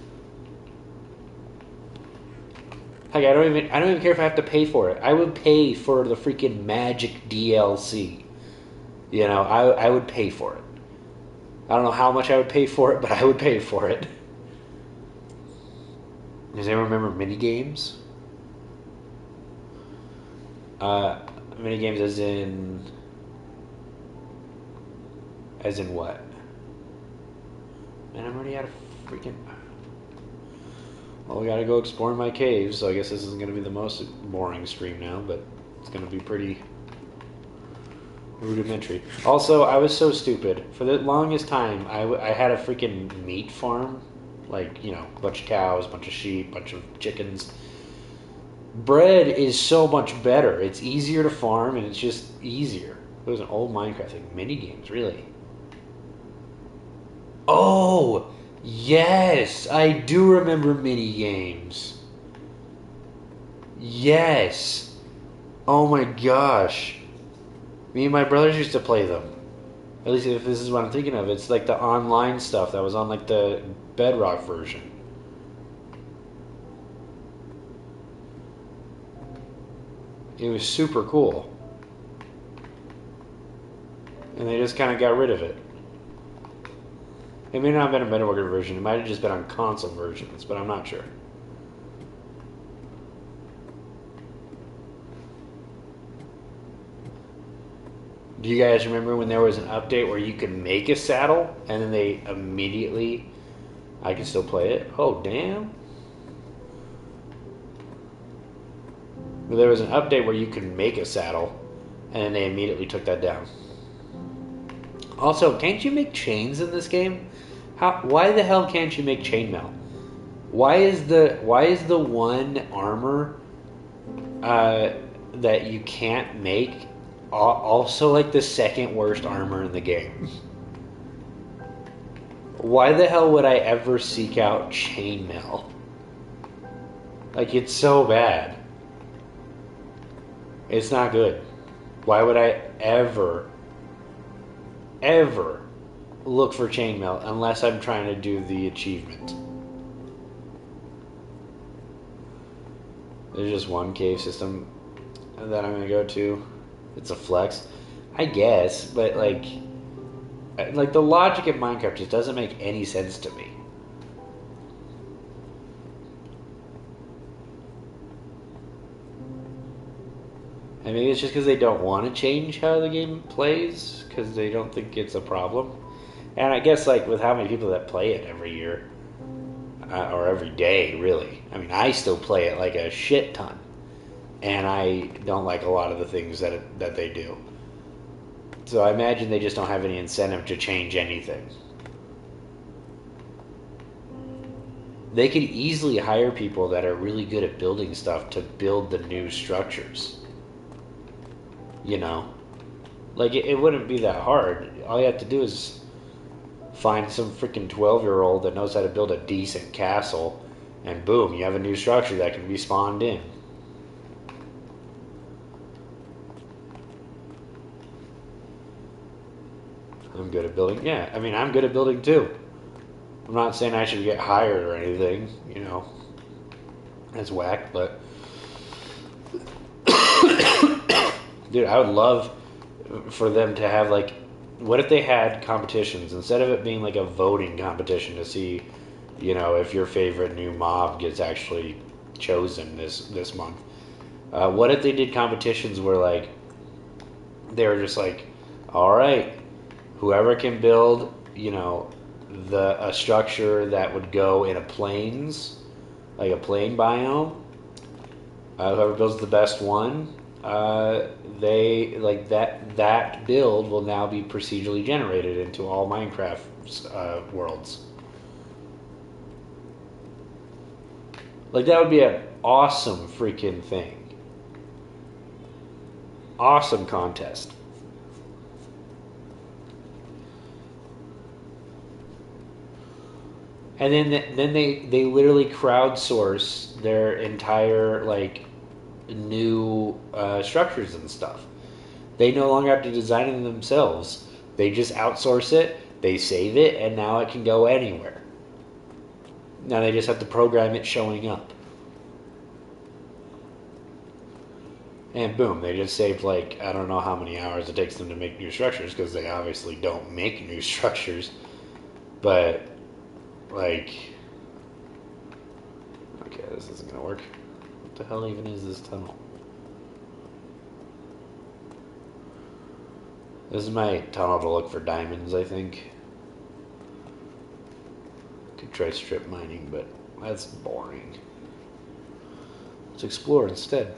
Heck, I don't even care if I have to pay for it. I would pay for the freaking Magic DLC. You know, I would pay for it. I don't know how much I would pay for it, but I would pay for it. Does anyone remember minigames? Minigames as in what? And I'm already out of freaking... Well, we gotta go exploring my caves, so I guess this isn't gonna be the most boring stream now, but it's gonna be pretty rudimentary. Also, I was so stupid. For the longest time, I had a freaking meat farm like, you know, a bunch of cows, a bunch of sheep, a bunch of chickens. Bread is so much better. It's easier to farm and it's just easier. It was an old Minecraft thing. Mini games, really. Oh, yes, I do remember mini games. Yes. Oh my gosh. Me and my brothers used to play them. At least if this is what I'm thinking of. It's like the online stuff that was on like the Bedrock version. It was super cool. And they just kind of got rid of it. It may not have been a Bedrock version. It might have just been on console versions, but I'm not sure. Do you guys remember when there was an update where you could make a saddle and then they immediately... I can still play it? Oh, damn. But there was an update where you could make a saddle and then they immediately took that down. Also, can't you make chains in this game? Why the hell can't you make chainmail? Why is the one armor that you can't make also like the second worst armor in the game? Why the hell would I ever seek out chainmail? Like, it's so bad. It's not good. Why would I ever look for chainmail unless I'm trying to do the achievement? There's just one cave system that I'm gonna go to. It's a flex, I guess, but like the logic of Minecraft just doesn't make any sense to me. And maybe it's just because they don't want to change how the game plays, because they don't think it's a problem. And I guess, like, with how many people that play it every year, or every day, really. I mean, I still play it like a shit ton. And I don't like a lot of the things that they do. So I imagine they just don't have any incentive to change anything. They could easily hire people that are really good at building stuff to build the new structures. You know? Like, it wouldn't be that hard. All you have to do is find some freaking 12-year-old that knows how to build a decent castle, and boom, you have a new structure that can be spawned in. I'm good at building. Yeah, I mean, I'm good at building too. I'm not saying I should get hired or anything, you know. That's whack, but... Dude, I would love for them to have, like... What if they had competitions? Instead of it being like a voting competition to see, you know, if your favorite new mob gets actually chosen this month. What if they did competitions where, like, they were just like, alright, whoever can build, you know, a structure that would go in a plains, like a plain biome, whoever builds the best one, they, like, that build will now be procedurally generated into all Minecraft worlds. Like, that would be an awesome freaking thing. Awesome contest. And then they literally crowdsource their entire, like, new structures and stuff. They no longer have to design them themselves. They just outsource it, they save it, and now it can go anywhere. Now they just have to program it showing up. And boom, they just saved, like, I don't know how many hours it takes them to make new structures, because they obviously don't make new structures. But, like... Okay, this isn't going to work. What the hell even is this tunnel? This is my tunnel to look for diamonds, I think. Could try strip mining, but that's boring. Let's explore instead.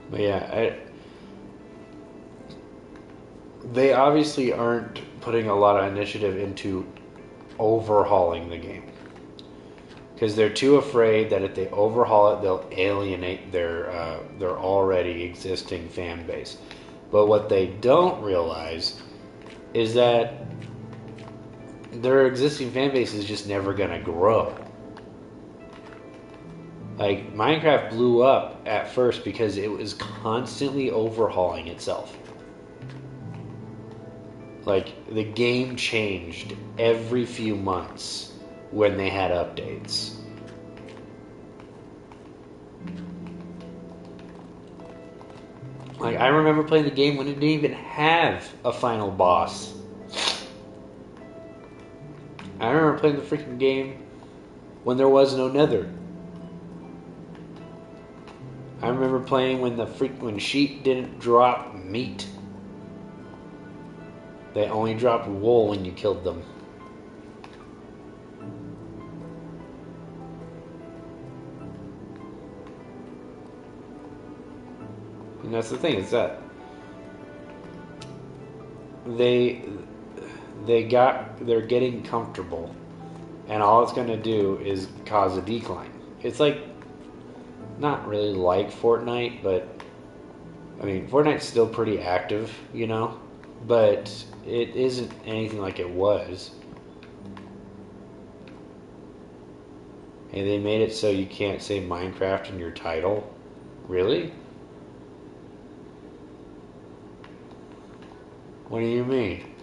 But yeah, they obviously aren't putting a lot of initiative into overhauling the game. Because they're too afraid that if they overhaul it, they'll alienate their already existing fan base. But what they don't realize is that their existing fan base is just never going to grow. Like, Minecraft blew up at first because it was constantly overhauling itself. Like, the game changed every few months when they had updates. Like, I remember playing the game when it didn't even have a final boss. I remember playing the freaking game when there was no nether. I remember playing when sheep didn't drop meat. They only dropped wool when you killed them. And that's the thing, is that they're getting comfortable, and all it's going to do is cause a decline. It's like, not really like Fortnite, but I mean, Fortnite's still pretty active, you know, but it isn't anything like it was. And they made it so you can't say Minecraft in your title. Really? What do you mean?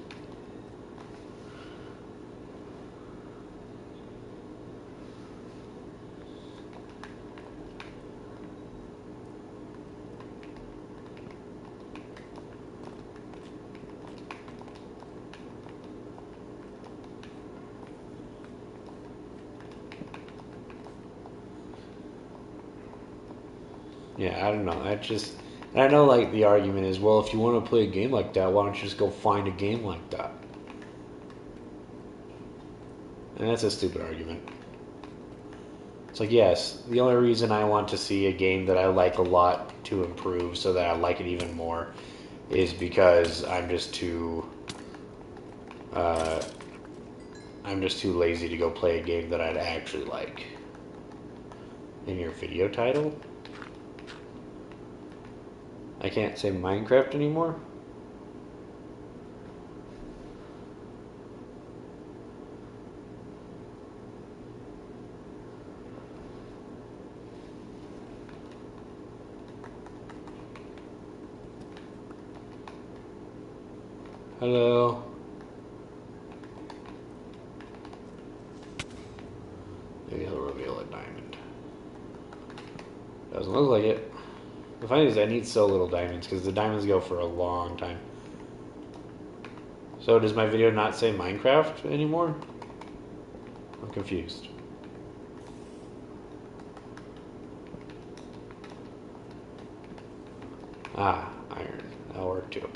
Yeah, I don't know. I know, like, the argument is, well, if you want to play a game like that, why don't you just go find a game like that? And that's a stupid argument. It's like, yes, the only reason I want to see a game that I like a lot to improve so that I like it even more is because I'm just too lazy to go play a game that I'd actually like. In your video title? I can't say Minecraft anymore? Hello? Maybe he'll reveal a diamond. Doesn't look like it. The funny is I need so little diamonds because the diamonds go for a long time. So does my video not say Minecraft anymore? I'm confused. Ah, iron. That'll work too.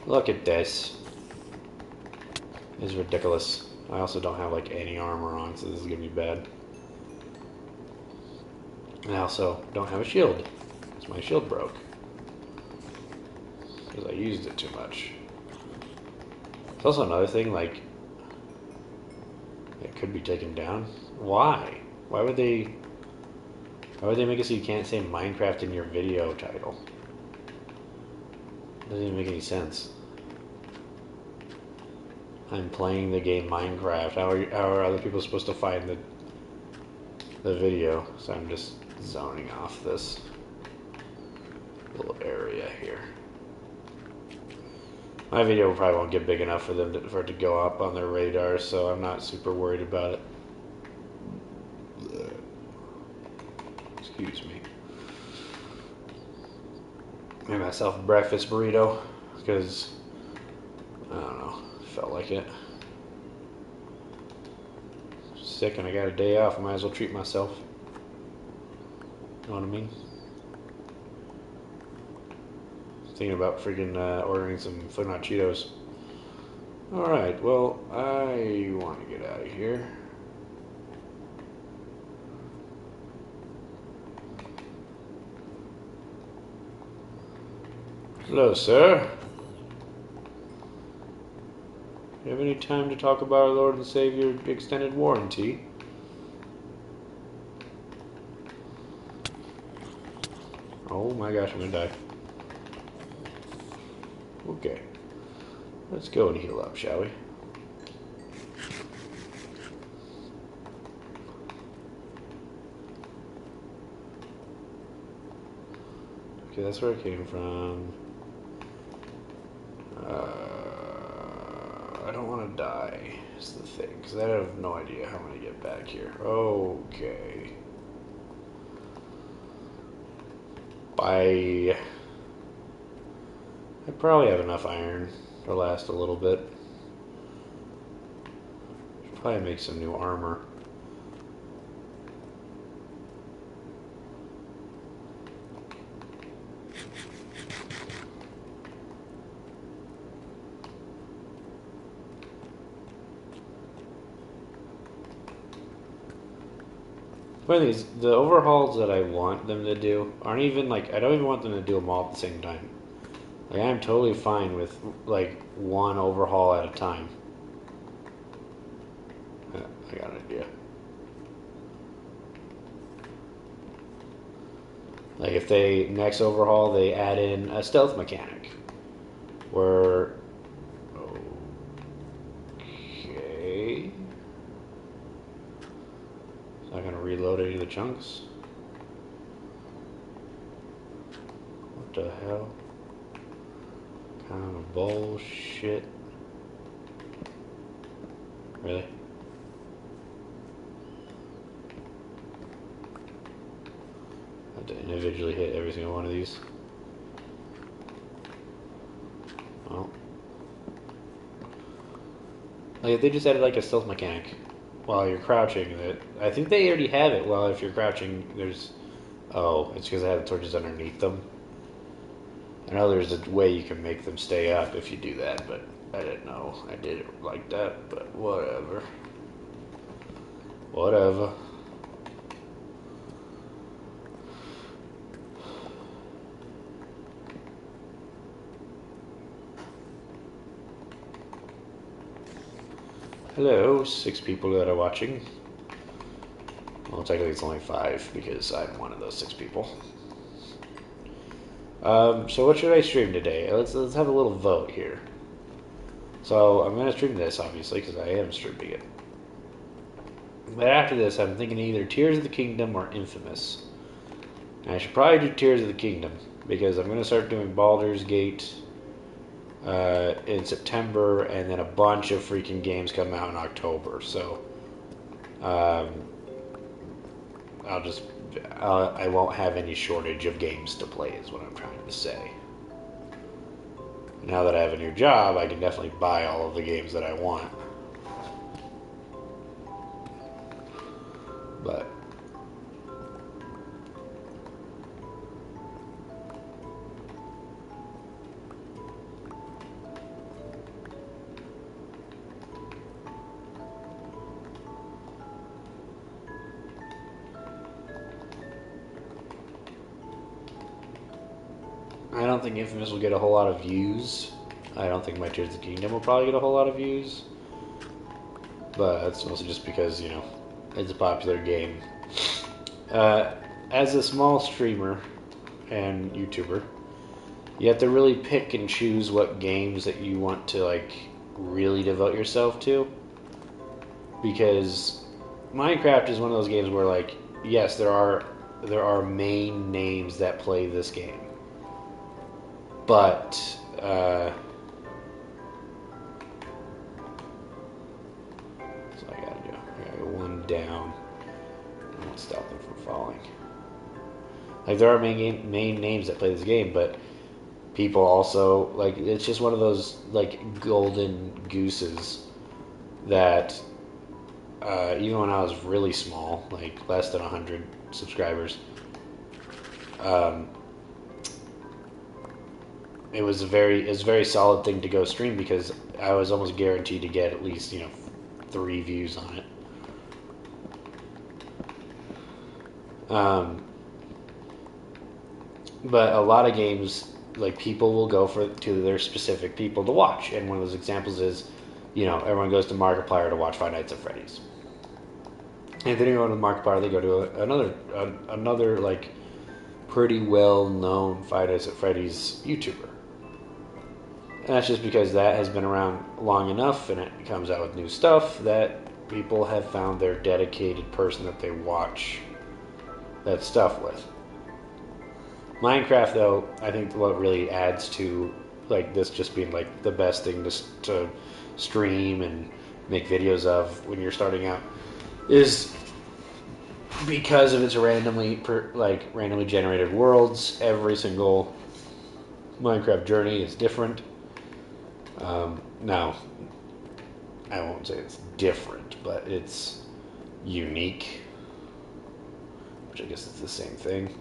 Look at this. It's ridiculous. I also don't have like any armor on, so this is gonna be bad. And I also don't have a shield. Because my shield broke. Because I used it too much. It's also another thing, like, it could be taken down. Why? Why would they make it so you can't say Minecraft in your video title? It doesn't even make any sense. I'm playing the game Minecraft. How are other people supposed to find the video? So I'm just zoning off this little area here. My video probably won't get big enough for it to go up on their radar, so I'm not super worried about it. Excuse me. Made myself a breakfast burrito because I don't know, felt like it. Sick and I got a day off. I might as well treat myself. Know what I mean? Thinking about freaking ordering some Foot Not Cheetos. Alright, well, I want to get out of here. Hello, sir. Do you have any time to talk about our Lord and Savior extended warranty? Oh my gosh, I'm gonna die. Okay. Let's go and heal up, shall we? Okay, that's where it came from. I don't want to die, is the thing, because I have no idea how I'm going to get back here. Okay. I probably have enough iron to last a little bit. Should probably make some new armor. Funny thing is, the overhauls that I want them to do aren't even like, I don't even want them to do them all at the same time. Like, I'm totally fine with like one overhaul at a time. I got an idea. Like, if they, next overhaul, they add in a stealth mechanic. Where, okay. It's not going to reload any of the chunks. What the hell? Kind of bullshit. Really? I have to individually hit every single one of these. Well. Like, if they just added like a stealth mechanic while you're crouching, that I think they already have it. Well, if you're crouching, there's... Oh, it's because I have the torches underneath them. I know there's a way you can make them stay up if you do that, but I didn't know I did it like that, but whatever. Whatever. Hello, 6 people that are watching. Well, technically it's only 5 because I'm one of those 6 people. So what should I stream today? Let's have a little vote here. So I'm gonna stream this obviously because I am streaming it. But after this, I'm thinking either Tears of the Kingdom or Infamous. And I should probably do Tears of the Kingdom because I'm gonna start doing Baldur's Gate in September, and then a bunch of freaking games come out in October. So I won't have any shortage of games to play, is what I'm trying to say. Now that I have a new job, I can definitely buy all of the games that I want. But I don't think Infamous will get a whole lot of views. I don't think my Tears of the Kingdom will probably get a whole lot of views. But that's mostly just because, you know, it's a popular game. As a small streamer and YouTuber, you have to really pick and choose what games that you want to, like, really devote yourself to. Because Minecraft is one of those games where, like, yes, there are main names that play this game. But, so I gotta do, I gotta go one down. I won't stop them from falling. Like, there are main names that play this game, but people also, like, it's just one of those, like, golden gooses that, even when I was really small, like, less than 100 subscribers, it was a very solid thing to go stream because I was almost guaranteed to get at least, you know, 3 views on it. But a lot of games like people will go to their specific people to watch, and one of those examples is, everyone goes to Markiplier to watch Five Nights at Freddy's. And if they don't go to Markiplier, they go to another like pretty well known Five Nights at Freddy's YouTuber. And that's just because that has been around long enough, and it comes out with new stuff that people have found their dedicated person that they watch that stuff with. Minecraft, though, I think what really adds to like this just being like the best thing to stream and make videos of when you're starting out is because of its randomly generated worlds. Every single Minecraft journey is different. Now, I won't say it's different, but it's unique, which I guess is the same thing.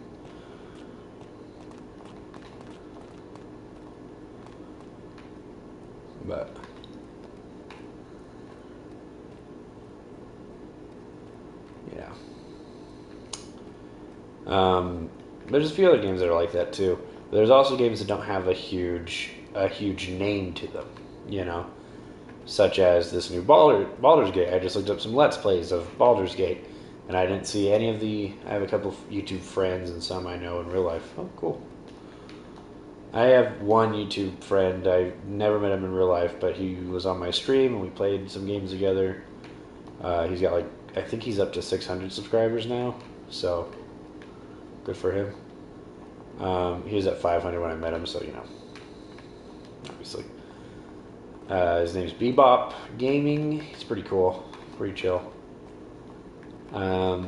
But yeah, there's a few other games that are like that too. There's also games that don't have a huge name to them, such as this new Baldur's Gate. I just looked up some Let's Plays of Baldur's Gate, and I didn't see any of I have a couple of YouTube friends and some I know in real life. Oh, cool. I have one YouTube friend. I never met him in real life, but he was on my stream and we played some games together. He's got I think he's up to 600 subscribers now, so good for him. He was at 500 when I met him, so obviously. His name's Bebop Gaming. He's pretty cool, pretty chill. I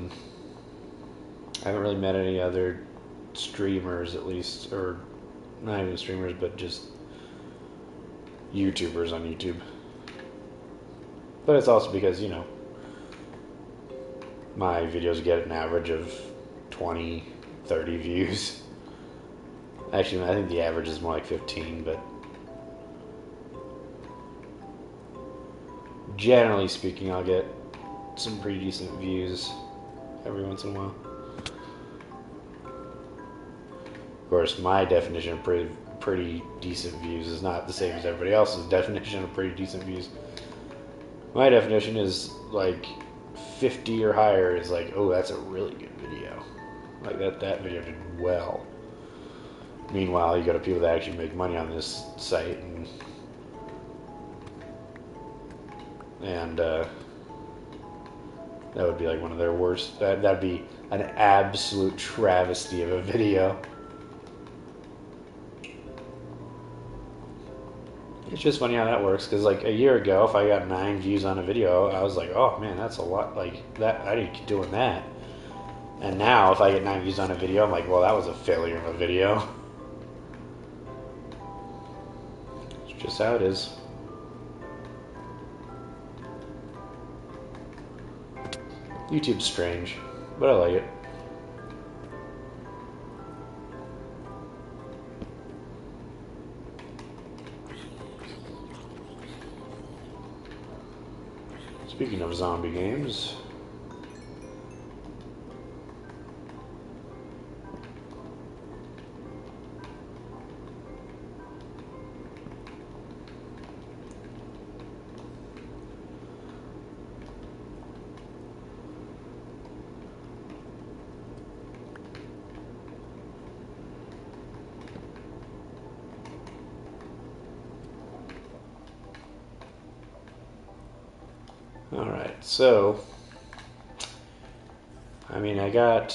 haven't really met any other streamers, at least, or not even streamers, but just YouTubers on YouTube. But it's also because, my videos get an average of 20, 30 views. Actually, I think the average is more like 15, but generally speaking, I'll get some pretty decent views every once in a while. Of course, my definition of pretty decent views is not the same as everybody else's definition of pretty decent views. My definition is like 50 or higher is like, oh, that's a really good video. Like that video did well. Meanwhile, you go to people that actually make money on this site, and that would be like one of their worst. That'd be an absolute travesty of a video. It's just funny how that works, because like a year ago, if I got 9 views on a video, I was like, oh man, that's a lot. Like that, I need to keep doing that. And now, if I get 9 views on a video, I'm like, well, that was a failure of a video. It's just how it is. YouTube's strange, but I like it. Speaking of zombie games, alright, so I got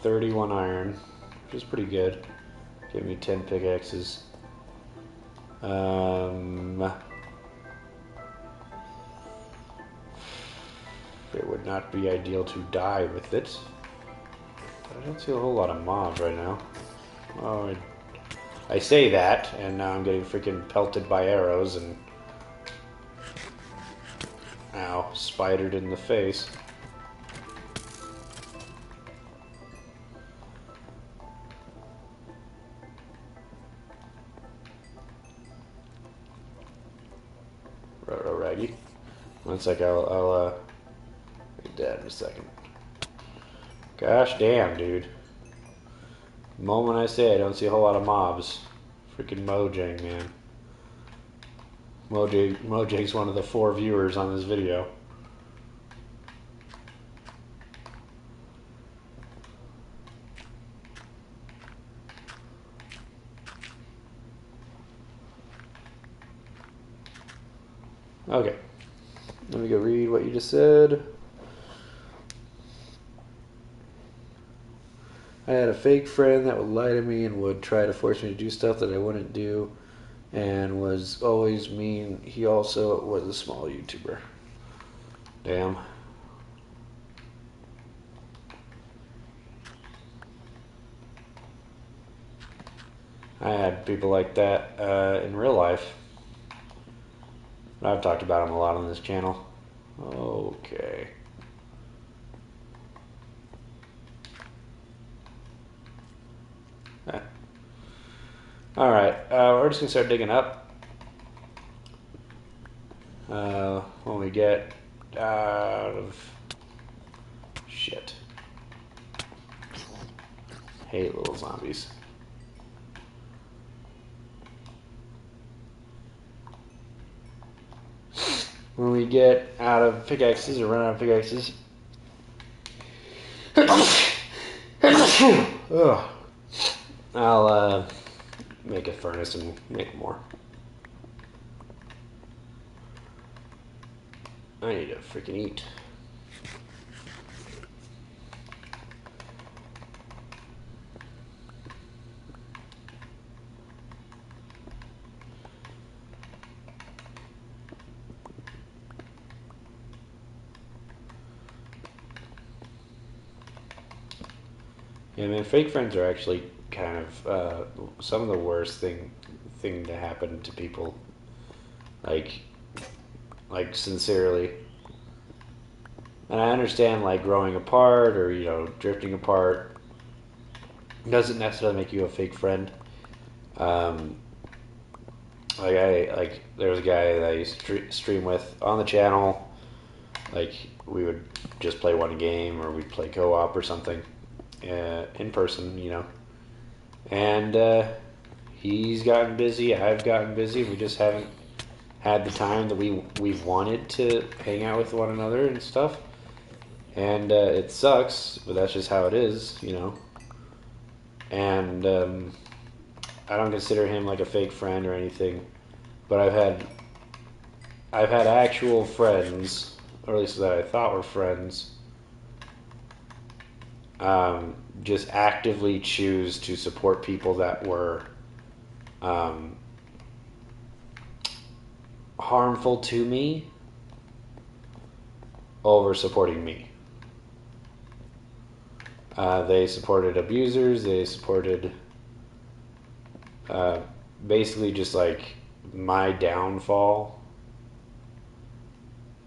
31 iron, which is pretty good. Give me 10 pickaxes. It would not be ideal to die with it. But I don't see a whole lot of mobs right now. Oh, I say that, and now I'm getting freaking pelted by arrows and ow, spidered in the face. Raggy. One sec, I'll be dead in a second. Gosh damn, dude. The moment I say I don't see a whole lot of mobs. Freaking Mojang, man. Mojang's one of the 4 viewers on this video. Okay. Let me go read what you just said. I had a fake friend that would lie to me and would try to force me to do stuff that I wouldn't do and was always mean. He also was a small YouTuber. Damn. I had people like that in real life. I've talked about them a lot on this channel. Okay. Alright, we're just going to start digging up. When we get out of... Shit. Hate little zombies. When we get out of pickaxes or run out of pickaxes... Ugh. I'll make a furnace and make more. I need to freaking eat. Yeah, man, fake friends are actually kind of some of the worst thing to happen to people. Like sincerely. And I understand like growing apart or drifting apart doesn't necessarily make you a fake friend. There was a guy that I used to stream with on the channel. Like we would just play one game or we'd play co-op or something. In person, and he's gotten busy, I've gotten busy, we just haven't had the time that we've wanted to hang out with one another and stuff, and it sucks, but that's just how it is, and I don't consider him like a fake friend or anything, but I've had actual friends, or at least that I thought were friends, just actively choose to support people that were harmful to me over supporting me. They supported abusers, they supported basically just like my downfall.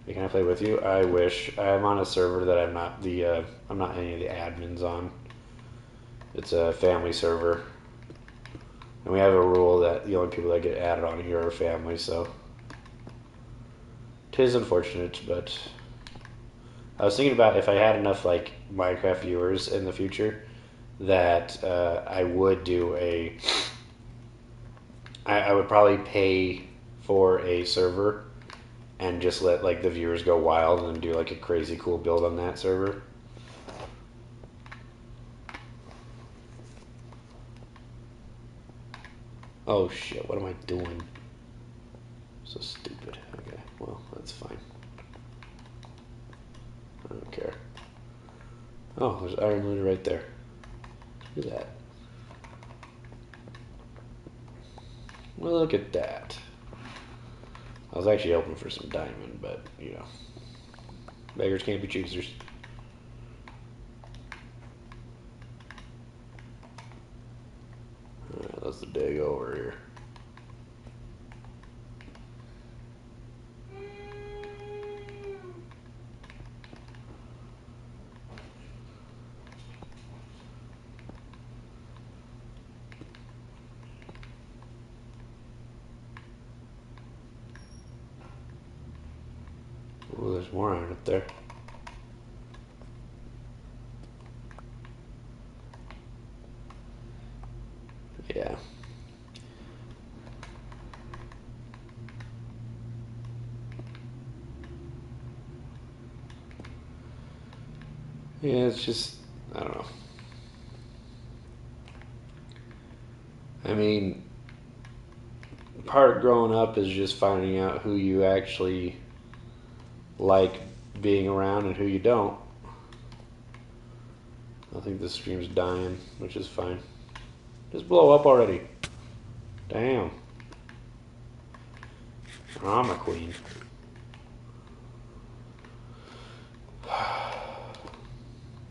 Hey, can I play with you? I wish. I'm on a server that I'm not any of the admins on. It's a family server. And we have a rule that the only people that get added on here are family, so 'tis unfortunate, but I was thinking about if I had enough like Minecraft viewers in the future that I would do I would probably pay for a server and just let like the viewers go wild and do like a crazy cool build on that server. Oh shit, what am I doing? So stupid. Okay, well, that's fine. I don't care. Oh, there's iron looted right there. Look at that. Well, look at that. I was actually hoping for some diamond, but, beggars can't be choosers. Alright, let's dig over here. Oh, there's more iron up there. Yeah. Yeah, it's just, I don't know. I mean, part of growing up is just finding out who you actually like being around and who you don't. I think the stream's dying, which is fine. Just blow up already. Damn. I'm a queen.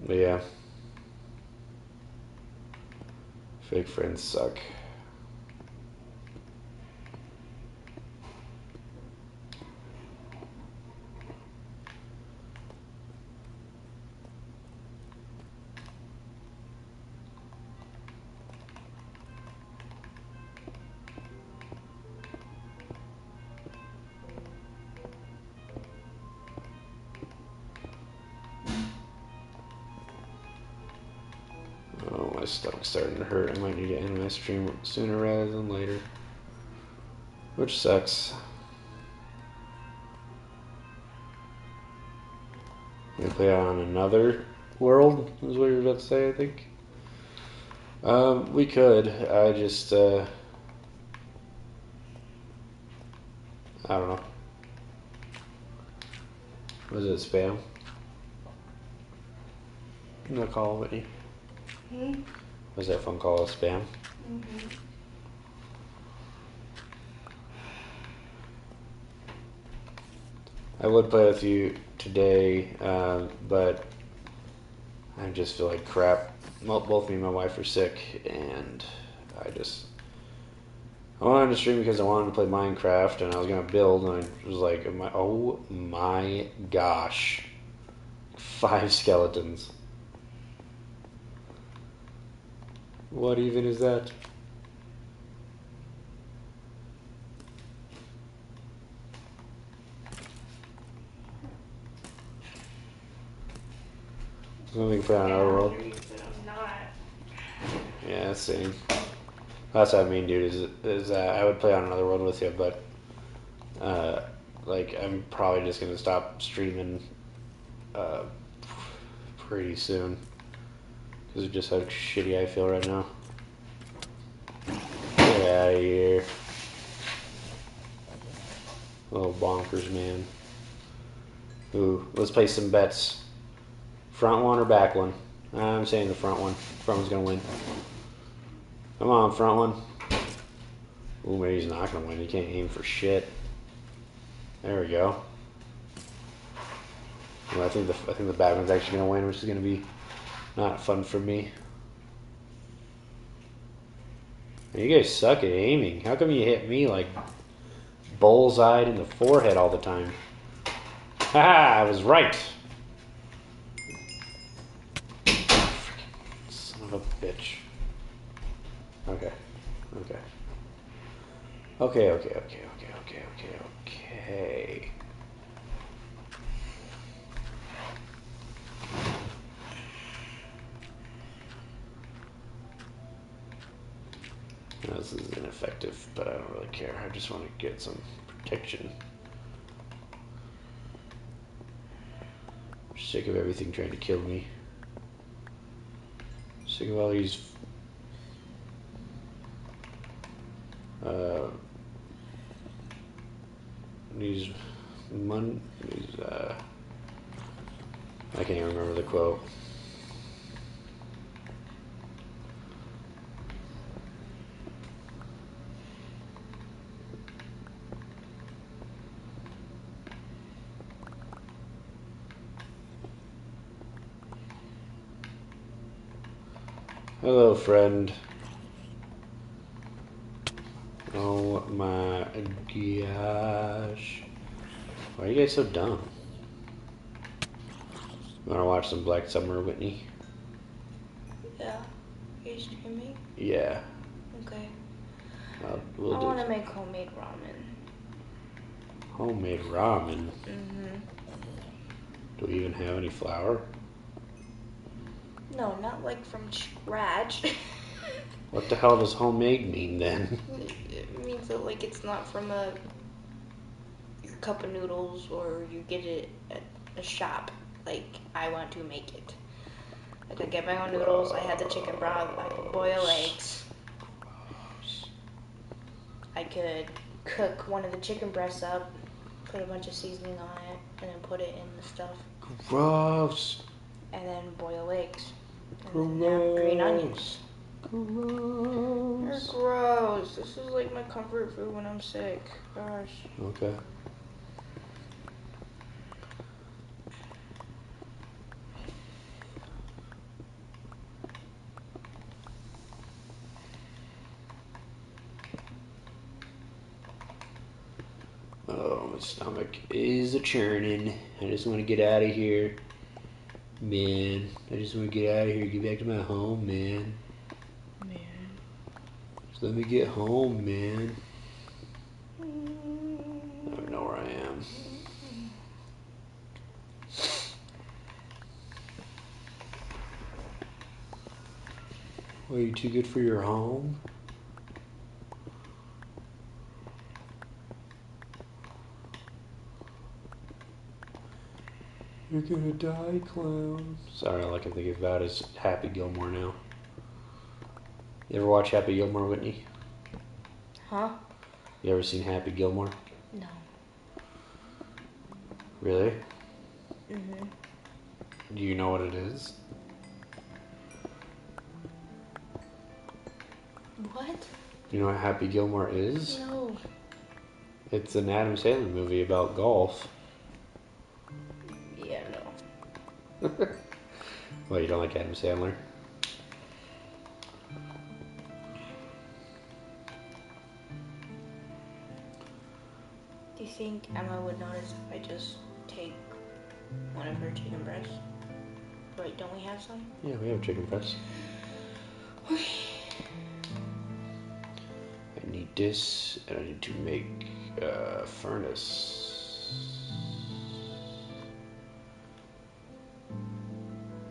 But yeah. Fake friends suck. Oh, my stomach's starting to hurt. I might need to end my stream sooner rather than later. Which sucks. We play on another world, is what you're about to say, I think. We could. I just, I don't know. Was it spam? No call, Whitney. Was that phone call a spam? I would play with you today, but I just feel like crap. Well, both me and my wife are sick, and I wanted to stream because I wanted to play Minecraft, and I was gonna build, and I was like, oh my gosh, 5 skeletons. What even is that? Something for another world. I'm not. Yeah, same. That's what I mean, dude. Is I would play on another world with you, but like I'm probably just gonna stop streaming pretty soon because of just how shitty I feel right now. Get out of here, little bonkers, man. Ooh, let's play some bets. Front one or back one? I'm saying the front one. Front one's gonna win. Come on, front one. Ooh, maybe he's not gonna win. He can't aim for shit. There we go. Well, I think the bad one's actually gonna win, which is gonna be not fun for me. You guys suck at aiming. How come you hit me like bullseyed in the forehead all the time? Haha, I was right. Son of a bitch. Okay. Okay. Okay. No, this is ineffective, but I don't really care. I just want to get some protection. I'm sick of everything trying to kill me. Sick of all these I can't even remember the quote. Hello, friend. Oh my gosh. Why are you guys so dumb? You wanna watch some Black Summer, Whitney? Yeah. Are you streaming? Yeah. Okay. We'll I do want to make homemade ramen. homemade ramen. Mm-hmm. Do we even have any flour? No, not like from scratch. What the hell does homemade mean then? It means that like it's not from your cup of noodles or you get it at a shop. Like I want to make it. I could get my own noodles. I had the chicken broth. I could boil eggs. I could cook one of the chicken breasts up, put a bunch of seasoning on it, and then put it in the stuff. Gross. And then boil eggs. And then have green onions. Gross. They're gross. This is like my comfort food when I'm sick. Gosh. Okay. Oh, my stomach is a churning. I just want to get out of here. Man, I just want to get out of here, get back to my home, man. Just let me get home, man. I don't know where I am. Are you too good for your home? You're gonna die, clown. Sorry, all I can think about is Happy Gilmore now. You ever watch Happy Gilmore, Whitney? Huh? You ever seen Happy Gilmore? No. Really? Mhm. Do you know what it is? What? You know what Happy Gilmore is? No. It's an Adam Sandler movie about golf. Yeah, no. Well, you don't like Adam Sandler? Do you think Emma would notice if I just take one of her chicken breasts? Wait, don't we have some? Yeah, we have chicken breasts. I need this, and I need to make a furnace.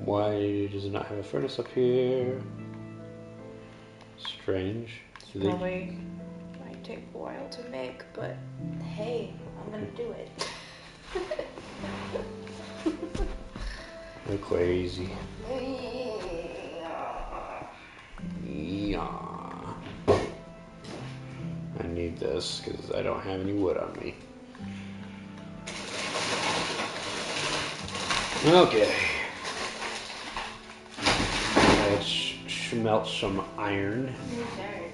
Why does it not have a furnace up here? Strange. Probably might take a while to make, but hey, I'm gonna do it. They're crazy. Yeah. I need this because I don't have any wood on me. Okay. Let's smelt some iron. Do you think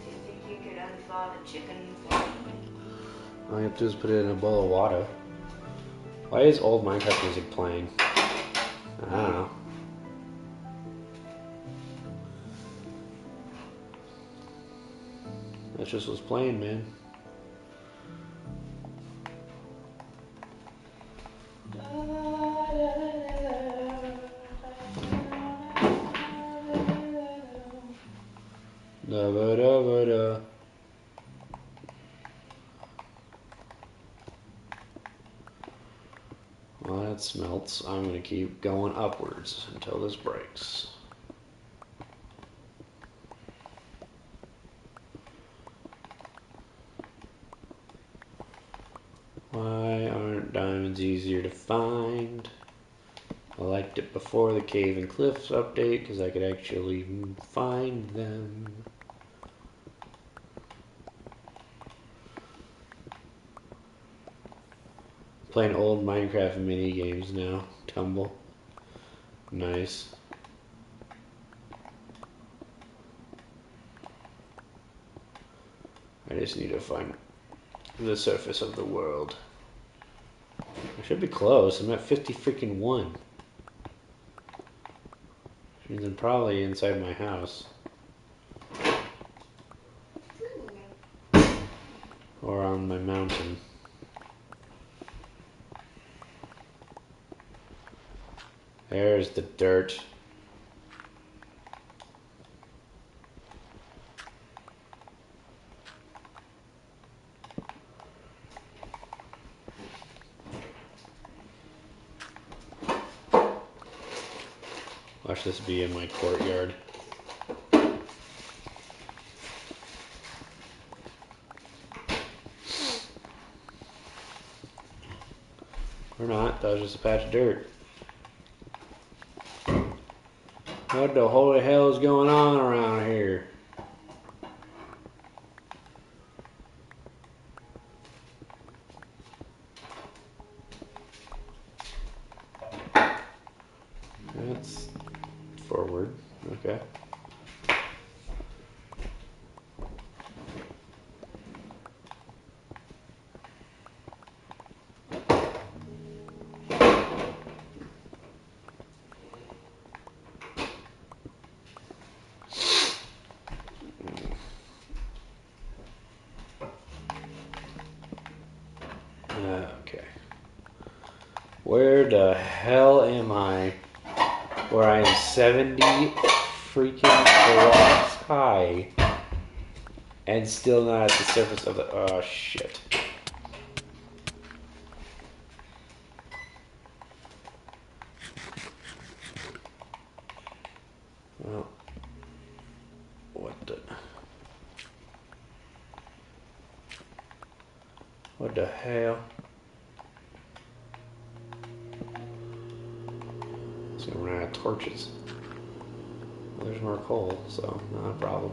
you could unthaw the chicken for me? All you have to do is put it in a bowl of water. Why is old Minecraft music playing? I don't know. That just was playing, man. Da ba da ba da. While that smelts, I'm going to keep going upwards until this breaks. Why aren't diamonds easier to find? I liked it before the Cave and Cliffs update because I could actually find them. Playing old Minecraft mini games now. Tumble. Nice. I just need to find the surface of the world. I should be close. I'm at 50 freaking 1. Which means I'm probably inside my house. Or on my mountain. There's the dirt. Watch this be in my courtyard. Or not, that was just a patch of dirt. What the holy hell is going on around here? That's forward. Okay. Okay. Where the hell am I? Where I am 70 freaking blocks high and still not at the surface of the. Oh shit. Well, what the hell? It's gonna run out of torches. Well, there's more coal, so not a problem.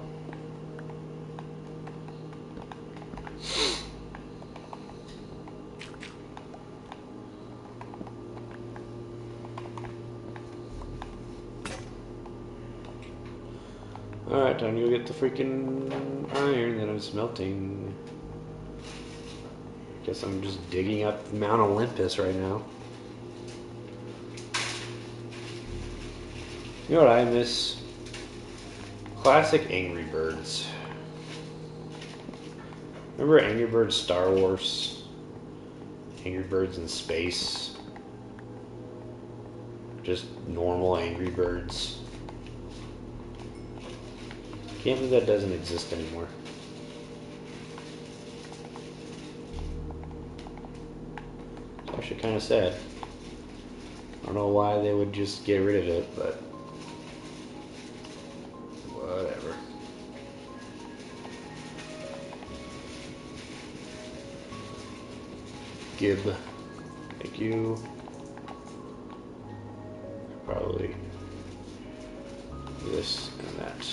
Alright, time to go get the freaking iron that I'm smelting. Guess I'm just digging up Mount Olympus right now. You know what I miss? Classic Angry Birds. Remember Angry Birds Star Wars? Angry Birds in Space? Just normal Angry Birds. Can't believe that doesn't exist anymore. It's actually kind of sad. I don't know why they would just get rid of it, but whatever. Gib. Thank you. Probably this and that.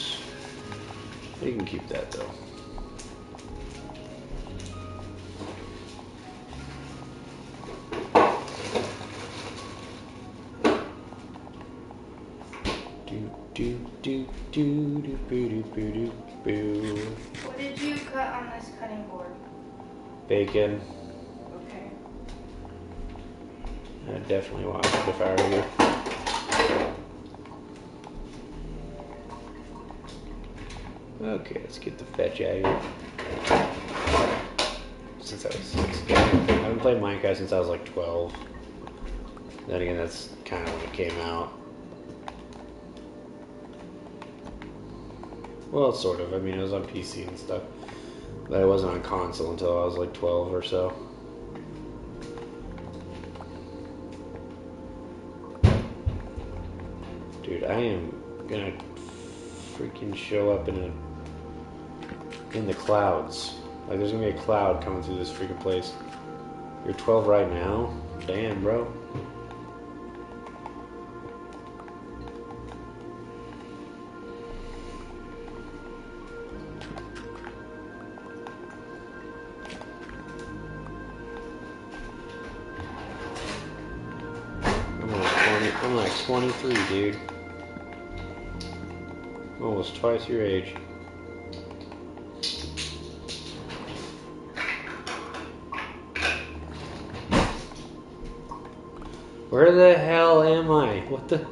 You can keep that though. What did you cut on this cutting board? Bacon. Okay. I'd definitely watch it if I were you. Okay, let's get the fetch out of here. Since I was 16. I haven't played Minecraft since I was like 12. Then again, that's kind of when it came out. Well, sort of. I mean, it was on PC and stuff. But it wasn't on console until I was like 12 or so. Dude, I am gonna freaking show up in the clouds. Like, there's gonna be a cloud coming through this freaking place. You're 12 right now? Damn, bro. I'm like 23, dude. I'm almost twice your age. Where the hell am I? What the?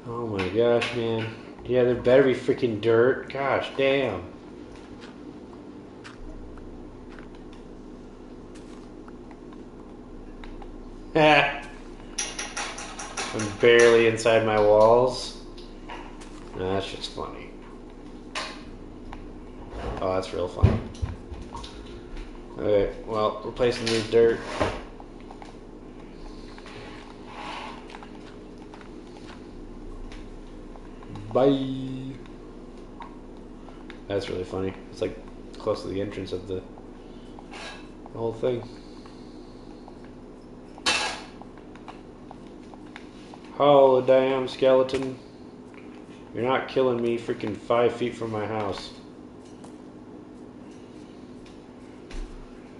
Oh my gosh, man. Yeah, there better be freaking dirt. Gosh, damn. Ha! I'm barely inside my walls. No, that's just funny. Oh, that's real funny. Okay, well, we're placing this dirt. Bye. That's really funny. It's like close to the entrance of the whole thing. Oh, damn skeleton. You're not killing me freaking 5 feet from my house.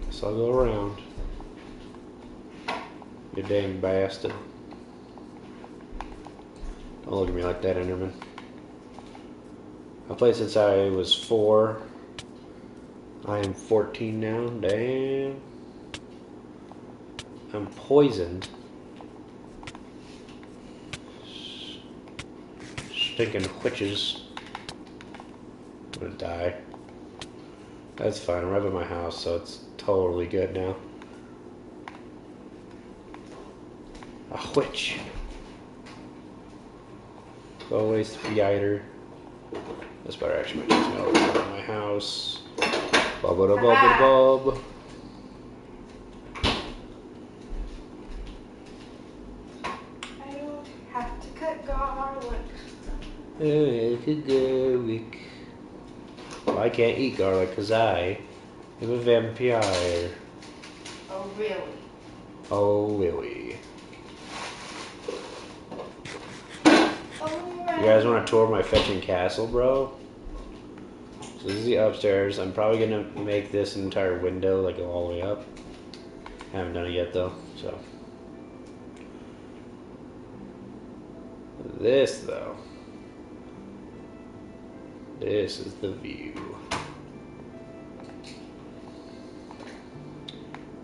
Guess I'll go around. You dang bastard. Don't look at me like that, Enderman. I played since I was 4. I am 14 now. Damn. I'm poisoned. Stinking witches. I'm gonna die. That's fine. I'm right by my house, so it's totally good now. A witch. Go away, spider. This spider actually might chase me all the way to my house. Bubba da bubba bub. I don't have to cut garlic. Garlic. Well, I can't eat garlic because I am a vampire. Oh, really? Oh, really? Oh, You guys want to tour my fetching castle, bro? So this is the upstairs. I'm probably going to make this entire window like go all the way up. Haven't done it yet though, so. This though. This is the view. I'm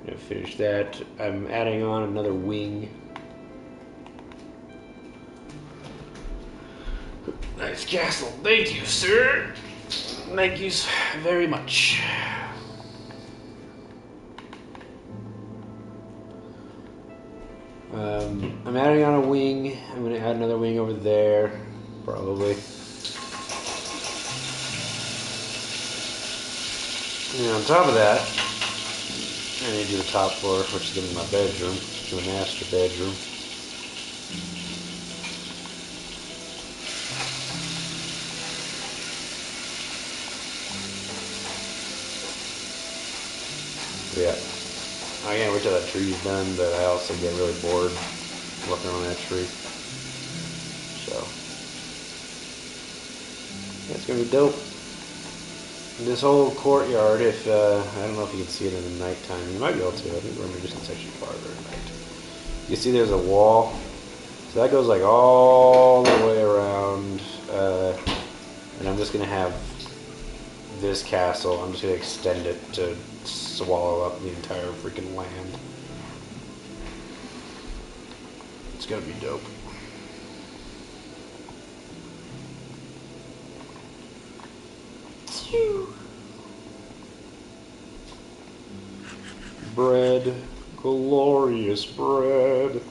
gonna finish that. I'm adding on another wing. Nice castle. Thank you, sir. Thank you very much. I'm adding on a wing. I'm going to add another wing over there, probably. And on top of that, I need to do the top floor, which is going to be my bedroom, to a master bedroom. Yeah. I can't wait till that tree's done, but I also get really bored working on that tree. So, yeah, it's gonna be dope. This whole courtyard, if I don't know if you can see it in the nighttime, you might be able to. I think we're gonna do some section farther at night. You see, there's a wall, so that goes like all the way around, and I'm just gonna have this castle. I'm just gonna extend it to swallow up the entire freaking land. It's gonna be dope. Bread, glorious bread.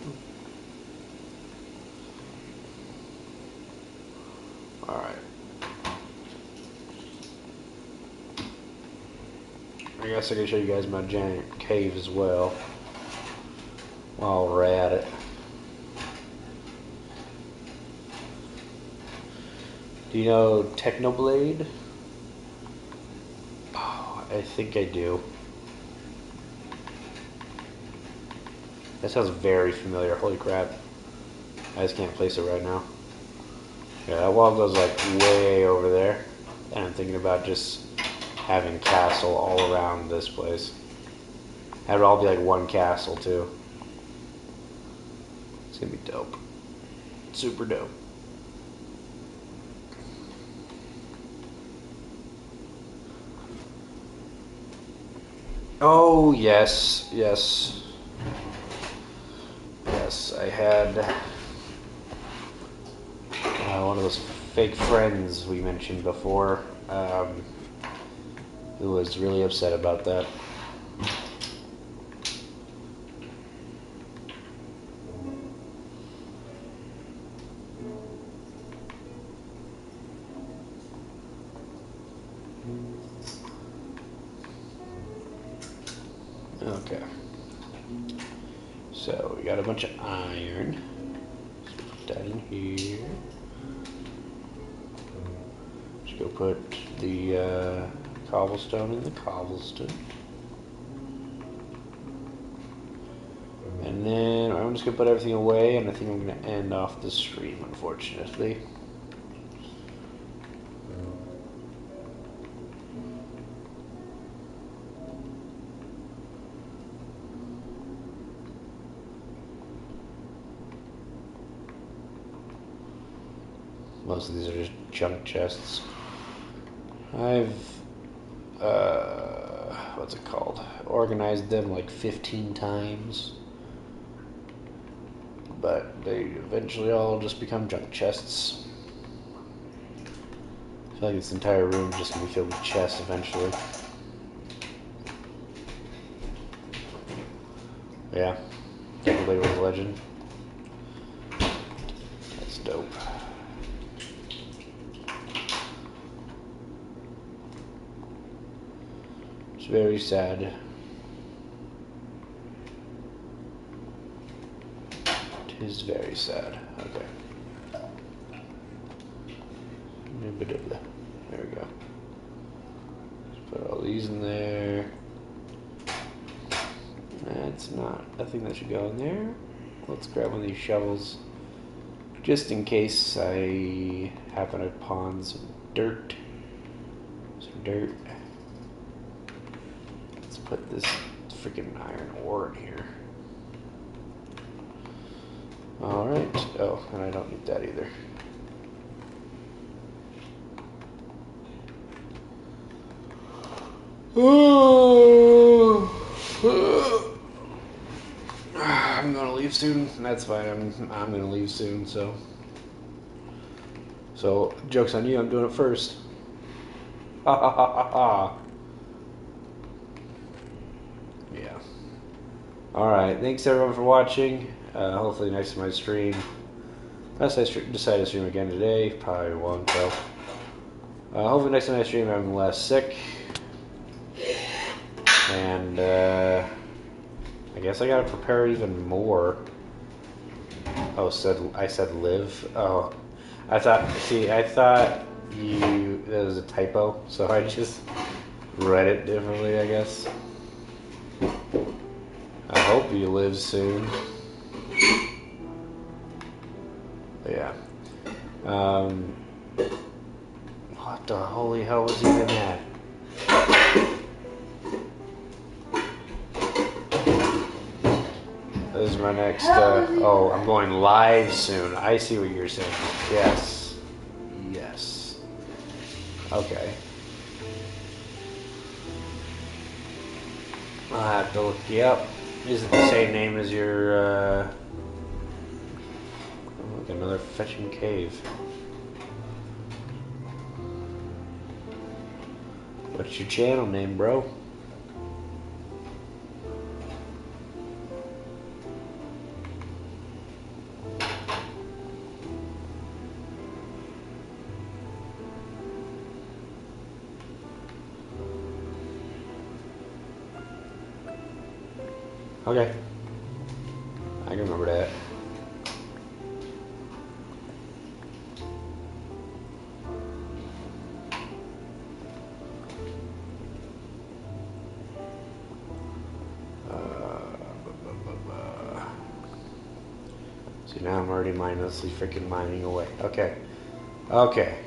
Alright. I guess I can show you guys my giant cave as well while we're at it. Do you know Technoblade? Oh, I think I do. That sounds very familiar. Holy crap. I just can't place it right now. Yeah, that wall goes like way over there. And I'm thinking about just having castle all around this place. Have it all be like one castle too. It's gonna be dope. Super dope. Oh yes, yes. Yes, I had one of those fake friends we mentioned before, who was really upset about that. Okay. So we got a bunch of iron. Let's put that in here. Let's go put the cobblestone in the cobblestone. And then I'm just gonna put everything away, and I think I'm gonna end off the stream, unfortunately. Most of these are just junk chests. I've what's it called? Organized them like 15 times. But they eventually all just become junk chests. I feel like this entire room is just gonna be filled with chests eventually. Yeah, definitely was a legend. That's dope. It's very sad. It is very sad. Okay. There we go. Let's put all these in there. That's not a thing that should go in there. Let's grab one of these shovels. Just in case I happen upon some dirt. Let's put this freaking iron ore in here. Alright. Oh, and I don't need that either. I'm gonna leave soon. That's fine. I'm gonna leave soon. So joke's on you. I'm doing it first. Ha ha ha ha ha. Yeah. All right. Thanks everyone for watching. Hopefully next time I stream, unless I decide to stream again today, probably won't. So hopefully next time I stream I'm less sick. And I guess I gotta prepare even more. Oh, I said live. Oh, I thought that was a typo, so I just read it differently, I guess. I hope you live soon. But yeah. What the holy hell was even that? This is my next, oh, I'm going live soon. I see what you're saying. Yes. Yes. Okay. I'll have to look you up. Is it the same name as your, oh, look, another fetching cave. What's your channel name, bro? Okay. I can remember that. See, now I'm already mindlessly freaking mining away. Okay. Okay.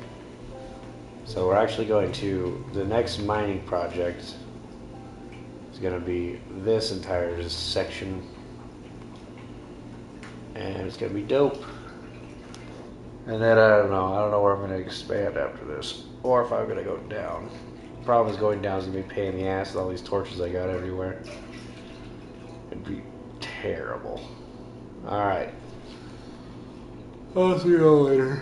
So we're actually going to the next mining project. It's gonna be this entire section, and it's gonna be dope. And then I don't know where I'm gonna expand after this, or if I'm gonna go down. Problem is going down is gonna be a pain in the ass with all these torches I got everywhere. It'd be terrible. All right, I'll see you all later.